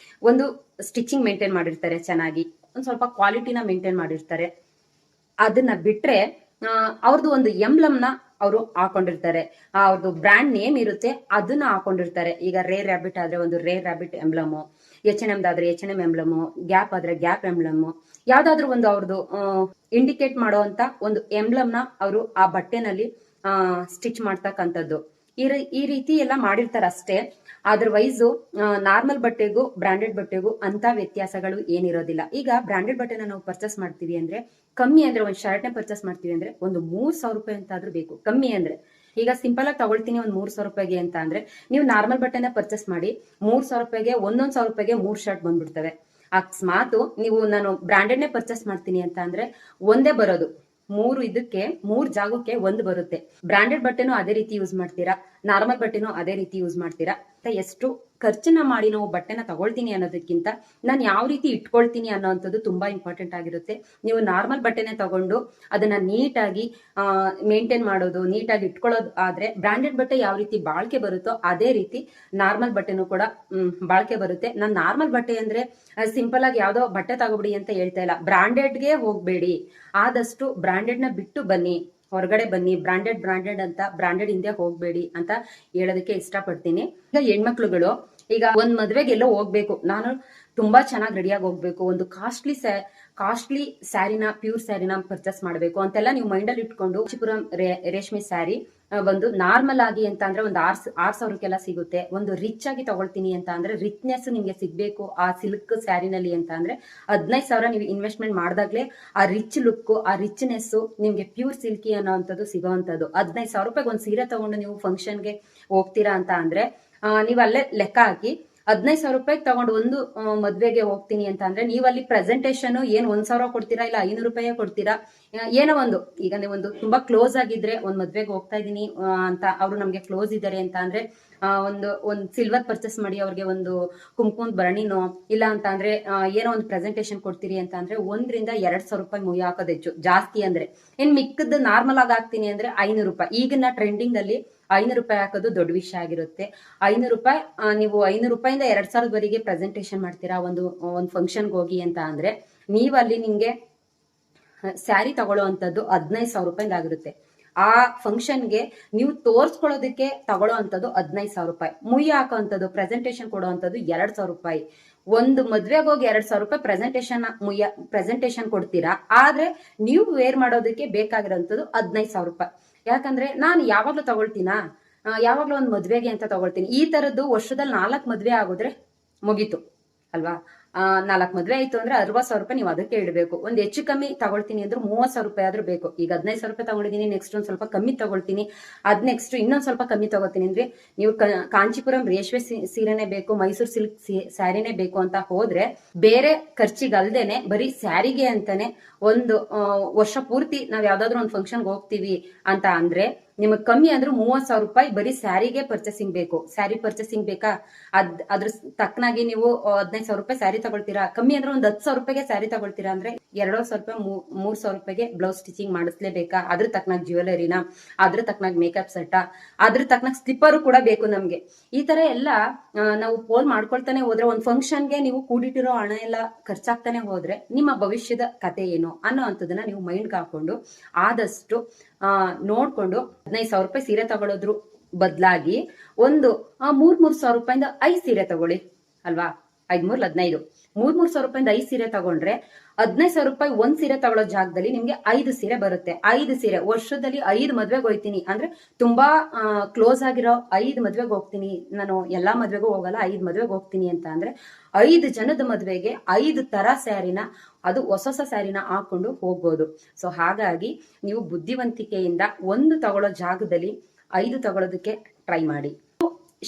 Speaker 1: ಒಂದು ಸ್ಟಿಚಿಂಗ್ ಮೇಂಟೈನ್ ಮಾಡಿರ್ತಾರೆ ಚೆನ್ನಾಗಿ, ಒಂದ್ ಸ್ವಲ್ಪ ಕ್ವಾಲಿಟಿನ ಮೇಂಟೈನ್ ಮಾಡಿರ್ತಾರೆ. ಅದನ್ನ ಬಿಟ್ರೆ ಅವ್ರದ್ದು ಒಂದು ಎಂಬ್ಲಮ್ನ ಅವರು ಹಾಕೊಂಡಿರ್ತಾರೆ, ಅವ್ರದ್ದು ಬ್ರ್ಯಾಂಡ್ ನೇಮ್ ಇರುತ್ತೆ, ಅದನ್ನ ಹಾಕೊಂಡಿರ್ತಾರೆ. ಈಗ ರೇರ್ ರ್ಯಾಬಿಟ್ ಆದ್ರೆ ಒಂದು ರೇರ್ ರ್ಯಾಬಿಟ್ ಎಂಬ್ಲಮು, H&M ಆದ್ರೆ H&M ಎಂಬ್ಲಮು, ಗ್ಯಾಪ್ ಆದ್ರೆ ಗ್ಯಾಪ್ ಎಂಬ್ಲಮು, ಯಾವ್ದಾದ್ರು ಒಂದು ಅವ್ರದ್ದು ಇಂಡಿಕೇಟ್ ಮಾಡೋ ಅಂತ ಒಂದು ಎಂಬ್ಲಮ್ನ ಅವರು ಆ ಬಟ್ಟೆನಲ್ಲಿ ಸ್ಟಿಚ್ ಮಾಡ್ತಕ್ಕಂಥದ್ದು. ಈ ರೀತಿ ಎಲ್ಲ ಮಾಡಿರ್ತಾರ ಅಷ್ಟೇ. ಅದರ್ವೈಸ್ ನಾರ್ಮಲ್ ಬಟ್ಟೆಗೂ ಬ್ರಾಂಡೆಡ್ ಬಟ್ಟೆಗೂ ಅಂತ ವ್ಯತ್ಯಾಸಗಳು ಏನಿರೋದಿಲ್ಲ. ಈಗ ಬ್ರಾಂಡೆಡ್ ಬಟ್ಟೆನ ನಾವು ಪರ್ಚೇಸ್ ಮಾಡ್ತೀವಿ ಅಂದ್ರೆ ಕಮ್ಮಿ ಅಂದ್ರೆ ಒಂದು ಶರ್ಟ್ ನ ಪರ್ಚೇಸ್ ಮಾಡ್ತೀವಿ ಅಂದ್ರೆ ಒಂದು 3,000 ರೂಪಾಯಿ ಅಂತಾದ್ರೂ ಬೇಕು, ಕಮ್ಮಿ ಅಂದ್ರೆ. ಈಗ ಸಿಂಪಲ್ ಆಗಿ ತಗೊಳ್ತೀನಿ ಒಂದು 3,000 ರೂಪಾಯಿಗೆ ಅಂತ ಅಂದ್ರೆ, ನೀವು ನಾರ್ಮಲ್ ಬಟ್ಟೆನ ಪರ್ಚೇಸ್ ಮಾಡಿ 3,000 ರೂಪಾಯಿಗೆ 1,000 ರೂಪಾಯಿಗೆ 3 ಶರ್ಟ್ ಬಂದ್ಬಿಡ್ತವೆ. ಅಕಸ್ಮಾತ್ ನೀವು ನಾನು ಬ್ರಾಂಡೆಡ್ ನೇ ಪರ್ಚೇಸ್ ಮಾಡ್ತೀನಿ ಅಂತ ಅಂದ್ರೆ ಒಂದೇ ಬರೋದು, 3 ಜಾಗಕ್ಕೆ 1 ಬರುತ್ತೆ. ಬ್ರಾಂಡೆಡ್ ಬಟ್ಟೆನೂ ಅದೇ ರೀತಿ ಯೂಸ್ ಮಾಡ್ತೀರಾ, ನಾರ್ಮಲ್ ಬಟ್ಟೆನೂ ಅದೇ ರೀತಿ ಯೂಸ್ ಮಾಡ್ತೀರಾ. ಎಷ್ಟು ಖರ್ಚನ್ನ ಮಾಡಿ ನಾವು ಬಟ್ಟೆನ ತಗೊಳ್ತೀನಿ ಅನ್ನೋದಕ್ಕಿಂತ ನಾನು ಯಾವ ರೀತಿ ಇಟ್ಕೊಳ್ತೀನಿ ಅನ್ನೋಂಥದ್ದು ತುಂಬಾ ಇಂಪಾರ್ಟೆಂಟ್ ಆಗಿರುತ್ತೆ. ನೀವು ನಾರ್ಮಲ್ ಬಟ್ಟೆನೆ ತಗೊಂಡು ಅದನ್ನ ನೀಟಾಗಿ ಮೇಂಟೈನ್ ಮಾಡೋದು, ನೀಟಾಗಿ ಇಟ್ಕೊಳ್ಳೋದು ಆದ್ರೆ ಬ್ರಾಂಡೆಡ್ ಬಟ್ಟೆ ಯಾವ ರೀತಿ ಬಾಳ್ಕೆ ಬರುತ್ತೋ ಅದೇ ರೀತಿ ನಾರ್ಮಲ್ ಬಟ್ಟೆನೂ ಕೂಡ ಬಾಳ್ಕೆ ಬರುತ್ತೆ. ನಾನು ನಾರ್ಮಲ್ ಬಟ್ಟೆ ಅಂದ್ರೆ ಸಿಂಪಲ್ ಆಗಿ ಯಾವ್ದೋ ಬಟ್ಟೆ ತಗೋಬಿಡಿ ಅಂತ ಹೇಳ್ತಾ ಇಲ್ಲ, ಬ್ರಾಂಡೆಡ್ಗೆ ಹೋಗ್ಬೇಡಿ. ಆದಷ್ಟು ಬ್ರಾಂಡೆಡ್ ನ ಬಿಟ್ಟು ಬನ್ನಿ, ಹೊರಗಡೆ ಬನ್ನಿ. ಬ್ರಾಂಡೆಡ್ ಅಂತ ಬ್ರಾಂಡೆಡ್ ಹಿಂದೆ ಹೋಗ್ಬೇಡಿ ಅಂತ ಹೇಳೋದಕ್ಕೆ ಇಷ್ಟಪಡ್ತೀನಿ. ಈಗ ಹೆಣ್ಮಕ್ಳುಗಳು ಈಗ ಒಂದ್ ಮದ್ವೆಗೆ ಎಲ್ಲೋ ಹೋಗ್ಬೇಕು, ನಾನು ತುಂಬಾ ಚೆನ್ನಾಗಿ ರೆಡಿಯಾಗಿ ಹೋಗ್ಬೇಕು, ಒಂದು ಕಾಸ್ಟ್ಲಿ ಸ್ಯಾರಿನ, ಪ್ಯೂರ್ ಸ್ಯಾರಿನ ಪರ್ಚೇಸ್ ಮಾಡಬೇಕು ಅಂತೆಲ್ಲ ನೀವು ಮೈಂಡಲ್ಲಿ ಇಟ್ಕೊಂಡು ಕಾಂಚೀಪುರಂ ರೇಷ್ಮೆ ಸ್ಯಾರಿ ಒಂದು ನಾರ್ಮಲ್ ಆಗಿ ಅಂತ ಅಂದ್ರೆ ಒಂದು 6,000ಕ್ಕೆಲ್ಲ ಸಿಗುತ್ತೆ. ಒಂದು ರಿಚ್ ಆಗಿ ತಗೊಳ್ತೀನಿ ಅಂತ ಅಂದ್ರೆ ರಿಚ್ನೆಸ್ ನಿಮ್ಗೆ ಸಿಗ್ಬೇಕು ಆ ಸಿಲ್ಕ್ ಸ್ಯಾರಿನಲ್ಲಿ ಅಂತ ಅಂದ್ರೆ 15,000 ನೀವು ಇನ್ವೆಸ್ಟ್ಮೆಂಟ್ ಮಾಡಿದಾಗ್ಲೇ ಆ ರಿಚ್ ಲುಕ್, ಆ ರಿಚ್ನೆಸ್ ನಿಮ್ಗೆ ಪ್ಯೂರ್ ಸಿಲ್ಕಿ ಅನ್ನೋಂಥದ್ದು ಸಿಗೋವಂಥದ್ದು. 15,000 ರೂಪಾಯಿಗೆ ಒಂದು ಸೀರೆ ತಗೊಂಡು ನೀವು ಫಂಕ್ಷನ್ಗೆ ಹೋಗ್ತೀರಾ ಅಂತ ಅಂದ್ರೆ ನೀವು ಅಲ್ಲೇ ಲೆಕ್ಕ ಹಾಕಿ 15,000 ರೂಪಾಯಿಗೆ ತಗೊಂಡು ಒಂದು ಮದ್ವೆಗೆ ಹೋಗ್ತೀನಿ ಅಂತ ಅಂದ್ರೆ ನೀವು ಅಲ್ಲಿ ಪ್ರೆಸೆಂಟೇಷನ್ ಏನ್ 1,000 ಕೊಡ್ತೀರಾ, ಇಲ್ಲ 500 ರೂಪಾಯಿ ಕೊಡ್ತೀರಾ, ಏನೋ ಒಂದು. ಈಗ ನೀವು ಒಂದು ತುಂಬಾ ಕ್ಲೋಸ್ ಆಗಿದ್ರೆ ಒಂದ್ ಮದ್ವೆಗೆ ಹೋಗ್ತಾ ಇದೀನಿ ಅಂತ ಅವ್ರು ನಮ್ಗೆ ಕ್ಲೋಸ್ ಇದ್ದಾರೆ ಅಂತ ಅಂದ್ರೆ ಒಂದ್ ಸಿಲ್ವರ್ ಪರ್ಚೇಸ್ ಮಾಡಿ ಅವ್ರಿಗೆ ಒಂದು ಕುಂಕುಮದ ಭರಣಿನೋ ಇಲ್ಲ ಅಂತ ಅಂದ್ರೆ ಏನೋ ಒಂದು ಪ್ರೆಸೆಂಟೇಷನ್ ಕೊಡ್ತೀರಿ ಅಂತ ಅಂದ್ರೆ 1,000-2,000 ರೂಪಾಯಿ ಮುಯ್ಯಿ ಹಾಕೋದು ಹೆಚ್ಚು. ಜಾಸ್ತಿ ಅಂದ್ರೆ ಏನ್ ಮಿಕ್ಕದ ನಾರ್ಮಲ್ ಆಗಿ ಹಾಕ್ತೀನಿ ಅಂದ್ರೆ 500 ರೂಪಾಯಿ. ಈಗಿನ ಟ್ರೆಂಡಿಂಗ್ ಅಲ್ಲಿ 500 ರೂಪಾಯಿ ಹಾಕೋದು ದೊಡ್ಡ ವಿಷಯ ಆಗಿರುತ್ತೆ. 500 ರೂಪಾಯಿ ನೀವು 500 ರೂಪಾಯಿಂದ 2,000ವರೆಗೆ ಪ್ರೆಸೆಂಟೇಷನ್ ಮಾಡ್ತೀರಾ ಒಂದು ಫಂಕ್ಷನ್ಗೆ ಹೋಗಿ ಅಂತ ಅಂದ್ರೆ ನೀವಲ್ಲಿ ನಿಮ್ಗೆ ಸ್ಯಾರಿ ತಗೊಳ್ಳೋ 15,000 ರೂಪಾಯಿಂದ ಆಗಿರುತ್ತೆ. ಆ ಫಂಕ್ಷನ್ಗೆ ನೀವು ತೋರ್ಸ್ಕೊಳ್ಳೋದಕ್ಕೆ ತಗೊಳ್ಳೋ ಅಂತದ್ದು 15,000 ರೂಪಾಯಿ. ಮುಯ್ಯಿ ಹಾಕೋ ಪ್ರೆಸೆಂಟೇಷನ್ ಕೊಡೋ ಅಂತದ್ದು 2,000 ರೂಪಾಯಿ. ಒಂದು ಮದ್ವೆಗೆ ಹೋಗಿ 2,000 ರೂಪಾಯಿ ಪ್ರೆಸೆಂಟೇಷನ್ ಕೊಡ್ತೀರಾ, ಆದ್ರೆ ನೀವು ವೇರ್ ಮಾಡೋದಕ್ಕೆ ಬೇಕಾಗಿರೋಂಥದ್ದು 15,000 ರೂಪಾಯಿ. ಯಾಕಂದ್ರೆ ನಾನು ಯಾವಾಗ್ಲೂ ತಗೊಳ್ತೀನಾ, ಯಾವಾಗ್ಲೂ ಒಂದು ಮದ್ವೆಗೆ ಅಂತ ತಗೊಳ್ತೀನಿ. ಈ ತರದ್ದು ವರ್ಷದಲ್ಲಿ 4 ಮದ್ವೆ ಆಗೋದ್ರೆ ಮುಗೀತು ಅಲ್ವಾ. 4 ಮದ್ವೆ ಆಯ್ತು ಅಂದ್ರೆ 60,000 ರೂಪಾಯಿ ನೀವು ಅದಕ್ಕೆ ಇಡಬೇಕು. ಒಂದ್ ಹೆಚ್ಚು ಕಮ್ಮಿ ತಗೊಳ್ತೀನಿ ಅಂದ್ರೆ 30,000 ರೂಪಾಯಿ ಆದ್ರೂ ಬೇಕು. ಈಗ 15,000 ರೂಪಾಯಿ ತಗೊಂಡಿದ್ದೀನಿ, ನೆಕ್ಸ್ಟ್ ಒಂದ್ ಸ್ವಲ್ಪ ಕಮ್ಮಿ ತಗೊಳ್ತೀನಿ, ನೆಕ್ಸ್ಟ್ ಇನ್ನೊಂದ್ ಸ್ವಲ್ಪ ಕಮ್ಮಿ ತಗೋತೀನಿ ಅಂದ್ರೆ ನೀವು ಕಾಂಚೀಪುರಂ ರೇಷ್ಮೆ ಸೀರೆನೆ ಬೇಕು, ಮೈಸೂರು ಸಿಲ್ಕ್ ಸ್ಯಾರಿನೇ ಬೇಕು ಅಂತ ಹೋದ್ರೆ ಬೇರೆ ಖರ್ಚಿಗಲ್ದೇನೆ ಬರೀ ಸ್ಯಾರಿಗೆ ಅಂತಾನೆ ಒಂದು ವರ್ಷ ಪೂರ್ತಿ ನಾವ್ ಯಾವ್ದಾದ್ರು ಒಂದು ಫಂಕ್ಷನ್ಗೆ ಹೋಗ್ತೀವಿ ಅಂತ ಅಂದ್ರೆ ನಿಮಗ್ ಕಮ್ಮಿ ಅಂದ್ರೆ 30,000 ರೂಪಾಯಿ ಬರೀ ಸ್ಯಾರಿಗೆ ಪರ್ಚೇಸಿಂಗ್ ಬೇಕು. ಸ್ಯಾರಿ ಪರ್ಚೇಸಿಂಗ್ ಬೇಕಾ, ಅದ್ರ ತಕ್ಕನಾಗಿ ನೀವು 15,000 ರೂಪಾಯಿ ಸ್ಯಾರಿ ತಗೊಳ್ತೀರಾ, ಕಮ್ಮಿ ಅಂದ್ರೆ ಒಂದು 10,000 ರೂಪಾಯಿಗೆ ಸ್ಯಾರಿ ತಗೊಳ್ತೀರಾ ಅಂದ್ರೆ 2,000 ರೂಪಾಯಿ 3,000 ರೂಪಾಯಿಗೆ ಬ್ಲೌಸ್ ಸ್ಟಿಚಿಂಗ್ ಮಾಡಿಸ್ಲೇಬೇಕಾ, ಅದ್ರ ತಕ್ಕನಾಗ ಜ್ಯುವೆಲರಿನ, ಅದ್ರ ತಕ್ಕನಾಗ ಮೇಕಪ್ ಸೆಟ್, ಅದ್ರ ತಕ್ಕನಾಗ ಸ್ಲಿಪ್ಪರು ಕೂಡ ಬೇಕು ನಮ್ಗೆ. ಈ ತರ ಎಲ್ಲ ನಾವು ಪೋಲ್ ಮಾಡ್ಕೊಳ್ತಾನೆ ಹೋದ್ರೆ ಒಂದ್ ಫಂಕ್ಷನ್ಗೆ ನೀವು ಕೂಡಿಟ್ಟಿರೋ ಹಣ ಎಲ್ಲ ಖರ್ಚಾಗ್ತಾನೆ ಹೋದ್ರೆ ನಿಮ್ಮ ಭವಿಷ್ಯದ ಕತೆ ಏನು ಅನ್ನೋ ಅಂತದನ್ನ ನೀವು ಮೈಂಡ್ಗೆ ಹಾಕೊಂಡು ಆದಷ್ಟು ನೋಡ್ಕೊಂಡು 15,000 ರೂಪಾಯಿ ಸೀರೆ ತಗೊಳ್ಳೋದ್ರು ಬದಲಾಗಿ ಒಂದು 3,000 ರೂಪಾಯಿಂದ 5 ಸೀರೆ ತಗೊಳ್ಳಿ ಅಲ್ವಾ. 5 3 ಸಾವಿರ ರೂಪಾಯಿಂದ 5 ಸೀರೆ ತಗೊಂಡ್ರೆ 15,000 ರೂಪಾಯಿ ಒಂದ್ ಸೀರೆ ತಗೊಳ್ಳೋ ಜಾಗದಲ್ಲಿ ನಿಮ್ಗೆ 5 ಸೀರೆ ಬರುತ್ತೆ. 5 ಸೀರೆ ವರ್ಷದಲ್ಲಿ 5 ಮದ್ವೆಗೆ ಹೋಗ್ತೀನಿ ಅಂದ್ರೆ ತುಂಬಾ ಕ್ಲೋಸ್ ಆಗಿರೋ 5 ಮದ್ವೆಗೆ ಹೋಗ್ತೀನಿ, ನಾನು ಎಲ್ಲಾ ಮದ್ವೆಗೂ ಹೋಗಲ್ಲ, 5 ಮದ್ವೆಗೆ ಹೋಗ್ತೀನಿ ಅಂತ ಅಂದ್ರೆ 5 ಜನದ ಮದ್ವೆಗೆ 5 ತರ ಸ್ಯಾರಿನ, ಅದು ಹೊಸ ಸ್ಯಾರಿನ ಹಾಕೊಂಡು ಹೋಗ್ಬೋದು. ಸೊ ಹಾಗಾಗಿ ನೀವು ಬುದ್ಧಿವಂತಿಕೆಯಿಂದ ಒಂದು ತಗೊಳ್ಳೋ ಜಾಗದಲ್ಲಿ 5 ತಗೊಳ್ಳೋದಕ್ಕೆ ಟ್ರೈ ಮಾಡಿ.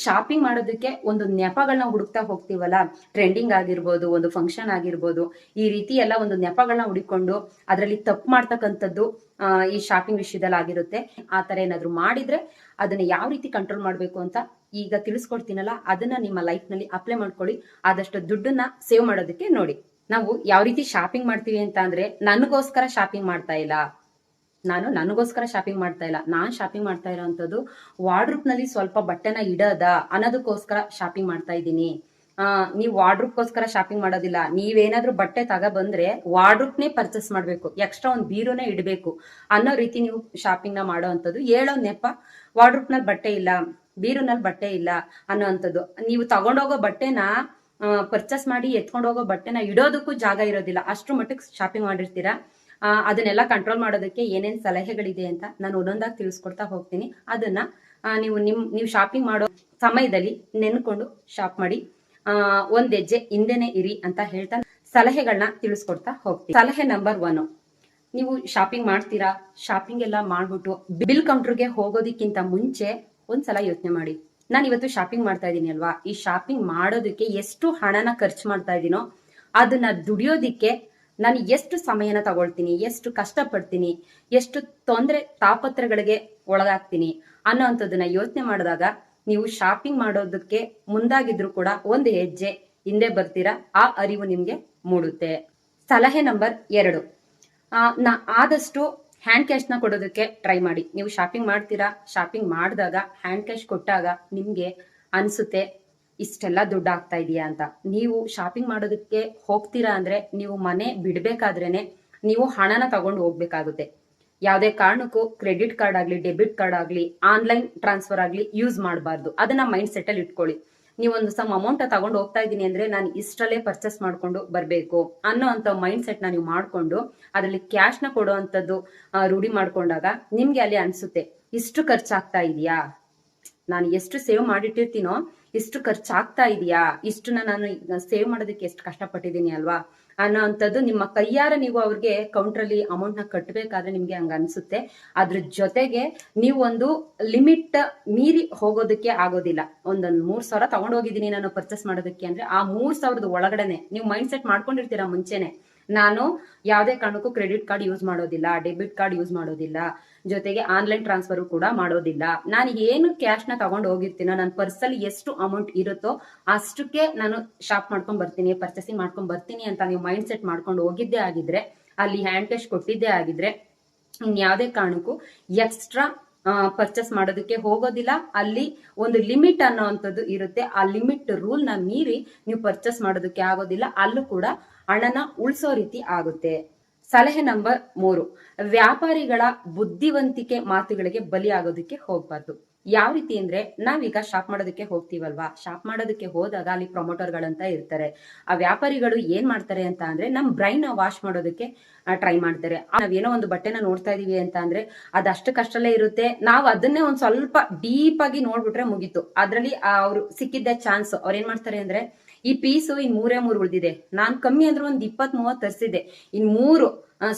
Speaker 1: ಶಾಪಿಂಗ್ ಮಾಡೋದಕ್ಕೆ ಒಂದು ನೆಪಗಳನ್ನ ಹುಡುಕ್ತಾ ಹೋಗ್ತೀವಲ್ಲ, ಟ್ರೆಂಡಿಂಗ್ ಆಗಿರ್ಬೋದು, ಒಂದು ಫಂಕ್ಷನ್ ಆಗಿರ್ಬೋದು, ಈ ರೀತಿ ಎಲ್ಲ ಒಂದು ನೆಪಗಳನ್ನ ಹುಡುಕೊಂಡು ಅದರಲ್ಲಿ ತಪ್ಪು ಮಾಡ್ತಕ್ಕಂಥದ್ದು ಈ ಶಾಪಿಂಗ್ ವಿಷಯದಲ್ಲಿ ಆಗಿರುತ್ತೆ. ಆ ತರ ಏನಾದ್ರು ಮಾಡಿದ್ರೆ ಅದನ್ನ ಯಾವ ರೀತಿ ಕಂಟ್ರೋಲ್ ಮಾಡ್ಬೇಕು ಅಂತ ಈಗ ತಿಳಿಸ್ಕೊಡ್ತೀನಲ್ಲ, ಅದನ್ನ ನಿಮ್ಮ ಲೈಫ್ ನಲ್ಲಿ ಅಪ್ಲೈ ಮಾಡ್ಕೊಳ್ಳಿ. ಆದಷ್ಟು ದುಡ್ಡನ್ನ ಸೇವ್ ಮಾಡೋದಕ್ಕೆ ನೋಡಿ. ನಾವು ಯಾವ ರೀತಿ ಶಾಪಿಂಗ್ ಮಾಡ್ತೀವಿ ಅಂತ ಅಂದ್ರೆ, ನನಗೋಸ್ಕರ ಶಾಪಿಂಗ್ ಮಾಡ್ತಾ ಇಲ್ಲ, ನನಗೋಸ್ಕರ ಶಾಪಿಂಗ್ ಮಾಡ್ತಾ ಇಲ್ಲ, ನಾನ್ ಶಾಪಿಂಗ್ ಮಾಡ್ತಾ ಇರೋಂಥದ್ದು ವಾರ್ಡ್ರೂಪ್ ನಲ್ಲಿ ಸ್ವಲ್ಪ ಬಟ್ಟೆನ ಇಡದ ಅನ್ನೋದಕ್ಕೋಸ್ಕರ ಶಾಪಿಂಗ್ ಮಾಡ್ತಾ ಇದ್ದೀನಿ. ನೀವು ವಾರ್ಡ್ರೂಪ್ಗೋಸ್ಕರ ಶಾಪಿಂಗ್ ಮಾಡೋದಿಲ್ಲ. ನೀವೇನಾದ್ರೂ ಬಟ್ಟೆ ಬಂದ್ರೆ ವಾರ್ಡ್ರೂಪ್ನೇ ಪರ್ಚೇಸ್ ಮಾಡ್ಬೇಕು, ಎಕ್ಸ್ಟ್ರಾ ಒಂದು ಬೀರುನೇ ಇಡಬೇಕು ಅನ್ನೋ ರೀತಿ ನೀವು ಶಾಪಿಂಗ್ ನ ಮಾಡೋ ಅಂಥದ್ದು. ಹೇಳೋ ನೆಪ ವಾರ್ಡ್ರೂಪ್ ನಲ್ಲಿ ಬಟ್ಟೆ ಇಲ್ಲ, ಬೀರುನಲ್ಲಿ ಬಟ್ಟೆ ಇಲ್ಲ ಅನ್ನೋ ಅಂಥದ್ದು. ನೀವು ತಗೊಂಡೋಗೋ ಬಟ್ಟೆನ ಪರ್ಚೇಸ್ ಮಾಡಿ ಎತ್ಕೊಂಡು ಹೋಗೋ ಬಟ್ಟೆನ ಇಡೋದಕ್ಕೂ ಜಾಗ ಇರೋದಿಲ್ಲ, ಅಷ್ಟು ಮಟ್ಟಿಗೆ ಶಾಪಿಂಗ್ ಮಾಡಿರ್ತೀರಾ. ಅದನ್ನೆಲ್ಲ ಕಂಟ್ರೋಲ್ ಮಾಡೋದಕ್ಕೆ ಏನೇನ್ ಸಲಹೆಗಳಿದೆ ಅಂತ ನಾನು ಒಂದೊಂದಾಗಿ ತಿಳಿಸ್ಕೊಡ್ತಾ ಹೋಗ್ತೀನಿ. ಅದನ್ನ ನೀವು ಶಾಪಿಂಗ್ ಮಾಡೋ ಸಮಯದಲ್ಲಿ ನೆನ್ಕೊಂಡು ಶಾಪ್ ಮಾಡಿ, ಒಂದ್ ಹೆಜ್ಜೆ ಹಿಂದೆನೆ ಇರಿ ಅಂತ ಹೇಳ್ತಾ ಸಲಹೆಗಳನ್ನ ತಿಳಿಸ್ಕೊಡ್ತಾ ಹೋಗ್ತೀನಿ. ಸಲಹೆ ನಂಬರ್ 1, ನೀವು ಶಾಪಿಂಗ್ ಮಾಡ್ತೀರಾ, ಶಾಪಿಂಗ್ ಎಲ್ಲ ಮಾಡ್ಬಿಟ್ಟು ಬಿಲ್ ಕೌಂಟರ್ಗೆ ಹೋಗೋದಕ್ಕಿಂತ ಮುಂಚೆ ಒಂದ್ಸಲ ಯೋಚನೆ ಮಾಡಿ, ನಾನು ಇವತ್ತು ಶಾಪಿಂಗ್ ಮಾಡ್ತಾ ಇದ್ದೀನಿ ಅಲ್ವಾ, ಈ ಶಾಪಿಂಗ್ ಮಾಡೋದಕ್ಕೆ ಎಷ್ಟು ಹಣನ ಖರ್ಚು ಮಾಡ್ತಾ ಇದ್ದೀನೋ ಅದನ್ನ ದುಡಿಯೋದಿಕ್ಕೆ ನಾನು ಎಷ್ಟು ಸಮಯನ ತಗೊಳ್ತೀನಿ, ಎಷ್ಟು ಕಷ್ಟಪಡ್ತೀನಿ, ಎಷ್ಟು ತೊಂದರೆ ತಾಪತ್ರಗಳಿಗೆ ಒಳಗಾಗ್ತೀನಿ ಅನ್ನೋ ಅಂಥದ್ದನ್ನ ಯೋಚನೆ ಮಾಡಿದಾಗ ನೀವು ಶಾಪಿಂಗ್ ಮಾಡೋದಕ್ಕೆ ಮುಂದಾಗಿದ್ರು ಕೂಡ ಒಂದು ಹೆಜ್ಜೆ ಹಿಂದೆ ಬರ್ತೀರಾ, ಆ ಅರಿವು ನಿಮ್ಗೆ ಮೂಡುತ್ತೆ. ಸಲಹೆ ನಂಬರ್ 2, ಆದಷ್ಟು ಹ್ಯಾಂಡ್ ಕ್ಯಾಶ್ ನ ಕೊಡೋದಕ್ಕೆ ಟ್ರೈ ಮಾಡಿ. ನೀವು ಶಾಪಿಂಗ್ ಮಾಡ್ತೀರಾ, ಶಾಪಿಂಗ್ ಮಾಡಿದಾಗ ಹ್ಯಾಂಡ್ ಕ್ಯಾಶ್ ಕೊಟ್ಟಾಗ ನಿಮ್ಗೆ ಅನ್ಸುತ್ತೆ ಇಷ್ಟೆಲ್ಲ ದುಡ್ಡು ಆಗ್ತಾ ಇದೆಯಾ ಅಂತ. ನೀವು ಶಾಪಿಂಗ್ ಮಾಡೋದಕ್ಕೆ ಹೋಗ್ತೀರಾ ಅಂದ್ರೆ ನೀವು ಮನೆ ಬಿಡ್ಬೇಕಾದ್ರೇನೆ ನೀವು ಹಣನ ತಗೊಂಡು ಹೋಗ್ಬೇಕಾಗುತ್ತೆ. ಯಾವುದೇ ಕಾರಣಕ್ಕೂ ಕ್ರೆಡಿಟ್ ಕಾರ್ಡ್ ಆಗ್ಲಿ, ಡೆಬಿಟ್ ಕಾರ್ಡ್ ಆಗ್ಲಿ, ಆನ್ಲೈನ್ ಟ್ರಾನ್ಸ್ಫರ್ ಆಗ್ಲಿ ಯೂಸ್ ಮಾಡಬಾರ್ದು. ಅದನ್ನ ಮೈಂಡ್ ಸೆಟ್ ಅಲ್ಲಿ ಇಟ್ಕೊಳ್ಳಿ. ನೀವೊಂದು ಸಮ್ ಅಮೌಂಟ್ ತಗೊಂಡು ಹೋಗ್ತಾ ಇದ್ದೀನಿ ಅಂದ್ರೆ ನಾನು ಇಷ್ಟರಲ್ಲೇ ಪರ್ಚೇಸ್ ಮಾಡ್ಕೊಂಡು ಬರ್ಬೇಕು ಅನ್ನೋ ಅಂತ ಮೈಂಡ್ ಸೆಟ್ ನ ನೀವು ಮಾಡ್ಕೊಂಡು ಅದರಲ್ಲಿ ಕ್ಯಾಶ್ ನ ಕೊಡುವಂತದ್ದು ರೂಢಿ ಮಾಡ್ಕೊಂಡಾಗ ನಿಮ್ಗೆ ಅಲ್ಲಿ ಅನ್ಸುತ್ತೆ ಇಷ್ಟು ಖರ್ಚಾಗ್ತಾ ಇದೆಯಾ, ನಾನು ಎಷ್ಟು ಸೇವ್ ಮಾಡಿಟ್ಟಿರ್ತೀನೋ ಇಷ್ಟು ಖರ್ಚಾಗ್ತಾ ಇದೆಯಾ, ಇಷ್ಟನ್ನ ನಾನು ಸೇವ್ ಮಾಡೋದಕ್ಕೆ ಎಷ್ಟು ಕಷ್ಟಪಟ್ಟಿದ್ದೀನಿ ಅಲ್ವಾ ಅನ್ನೋ ಅಂತದ್ದು ನಿಮ್ಮ ಕೈಯಾರ ನೀವು ಅವ್ರಿಗೆ ಕೌಂಟ್ರಲ್ಲಿ ಅಮೌಂಟ್ ನ ಕಟ್ಟಬೇಕಾದ್ರೆ ನಿಮ್ಗೆ ಹಂಗ ಅನ್ಸುತ್ತೆ. ಅದ್ರ ಜೊತೆಗೆ ನೀವು ಒಂದು ಲಿಮಿಟ್ ಮೀರಿ ಹೋಗೋದಕ್ಕೆ ಆಗೋದಿಲ್ಲ. ಒಂದೊಂದು 3,000 ತಗೊಂಡೋಗಿದ್ದೀನಿ ನಾನು ಪರ್ಚೇಸ್ ಮಾಡೋದಕ್ಕೆ ಅಂದ್ರೆ ಆ 3,000 ಒಳಗಡೆನೆ ನೀವು ಮೈಂಡ್ ಸೆಟ್ ಮಾಡ್ಕೊಂಡಿರ್ತೀರಾ ಮುಂಚೆನೆ, ನಾನು ಯಾವುದೇ ಕಾರಣಕ್ಕೂ ಕ್ರೆಡಿಟ್ ಕಾರ್ಡ್ ಯೂಸ್ ಮಾಡೋದಿಲ್ಲ, ಡೆಬಿಟ್ ಕಾರ್ಡ್ ಯೂಸ್ ಮಾಡೋದಿಲ್ಲ, ಜೊತೆಗೆ ಆನ್ಲೈನ್ ಟ್ರಾನ್ಸ್ಫರ್ ಕೂಡ ಮಾಡೋದಿಲ್ಲ. ನಾನು ಏನು ಕ್ಯಾಶ್ ನ ತಗೊಂಡು ಹೋಗಿರ್ತೀನೋ ನನ್ನ ಪರ್ಸಲ್ಲಿ ಎಷ್ಟು ಅಮೌಂಟ್ ಇರುತ್ತೋ ಅಷ್ಟಕ್ಕೆ ನಾನು ಶಾಪ್ ಮಾಡ್ಕೊಂಡ್ ಬರ್ತೀನಿ, ಪರ್ಚೇಸಿಂಗ್ ಮಾಡ್ಕೊಂಡ್ ಬರ್ತೀನಿ ಅಂತ ನೀವು ಮೈಂಡ್ ಸೆಟ್ ಮಾಡ್ಕೊಂಡು ಹೋಗಿದ್ದೇ ಆಗಿದ್ರೆ, ಅಲ್ಲಿ ಹ್ಯಾಂಡ್ ಕ್ಯಾಶ್ ಕೊಟ್ಟಿದ್ದೇ ಆಗಿದ್ರೆ ಇನ್ಯಾವುದೇ ಕಾರಣಕ್ಕೂ ಎಕ್ಸ್ಟ್ರಾ ಪರ್ಚೇಸ್ ಮಾಡೋದಕ್ಕೆ ಹೋಗೋದಿಲ್ಲ. ಅಲ್ಲಿ ಒಂದು ಲಿಮಿಟ್ ಅನ್ನೋಂಥದ್ದು ಇರುತ್ತೆ, ಆ ಲಿಮಿಟ್ ರೂಲ್ ನ ಮೀರಿ ನೀವು ಪರ್ಚೇಸ್ ಮಾಡೋದಕ್ಕೆ ಆಗೋದಿಲ್ಲ, ಅಲ್ಲೂ ಕೂಡ ಹಣನ ಉಳಿಸೋ ರೀತಿ ಆಗುತ್ತೆ. ಸಲಹೆ ನಂಬರ್ 3, ವ್ಯಾಪಾರಿಗಳ ಬುದ್ಧಿವಂತಿಕೆ ಮಾತುಗಳಿಗೆ ಬಲಿ ಆಗೋದಕ್ಕೆ ಹೋಗ್ಬಾರ್ದು. ಯಾವ ರೀತಿ ಅಂದ್ರೆ, ನಾವೀಗ ಶಾಪ್ ಮಾಡೋದಕ್ಕೆ ಹೋಗ್ತೀವಲ್ವಾ, ಶಾಪ್ ಮಾಡೋದಕ್ಕೆ ಹೋದಾಗ ಅಲ್ಲಿ ಪ್ರಮೋಟರ್ಗಳಂತ ಇರ್ತಾರೆ. ಆ ವ್ಯಾಪಾರಿಗಳು ಏನ್ ಮಾಡ್ತಾರೆ ಅಂತ ಅಂದ್ರೆ ನಮ್ ಬ್ರೈನ್ ವಾಶ್ ಮಾಡೋದಕ್ಕೆ ಟ್ರೈ ಮಾಡ್ತಾರೆ. ನಾವೇನೋ ಒಂದು ಬಟ್ಟೆನ ನೋಡ್ತಾ ಇದೀವಿ ಅಂತ ಅಂದ್ರೆ ಅದಷ್ಟಕ್ಕಷ್ಟಲ್ಲೇ ಇರುತ್ತೆ, ನಾವು ಅದನ್ನೇ ಒಂದ್ ಸ್ವಲ್ಪ ಡೀಪ್ ಆಗಿ ನೋಡ್ಬಿಟ್ರೆ ಮುಗೀತು. ಅದ್ರಲ್ಲಿ ಅವ್ರು ಸಿಕ್ಕಿದ್ದ ಚಾನ್ಸ್ ಅವ್ರು ಏನ್ ಮಾಡ್ತಾರೆ ಅಂದ್ರೆ, ಈ ಪೀಸು ಇನ್ 3 ಉಳಿದಿದೆ, ನಾನ್ ಕಮ್ಮಿ ಅಂದ್ರೆ ಒಂದ್ 20-30 ತರಿಸಿದೆ, ಇನ್ 3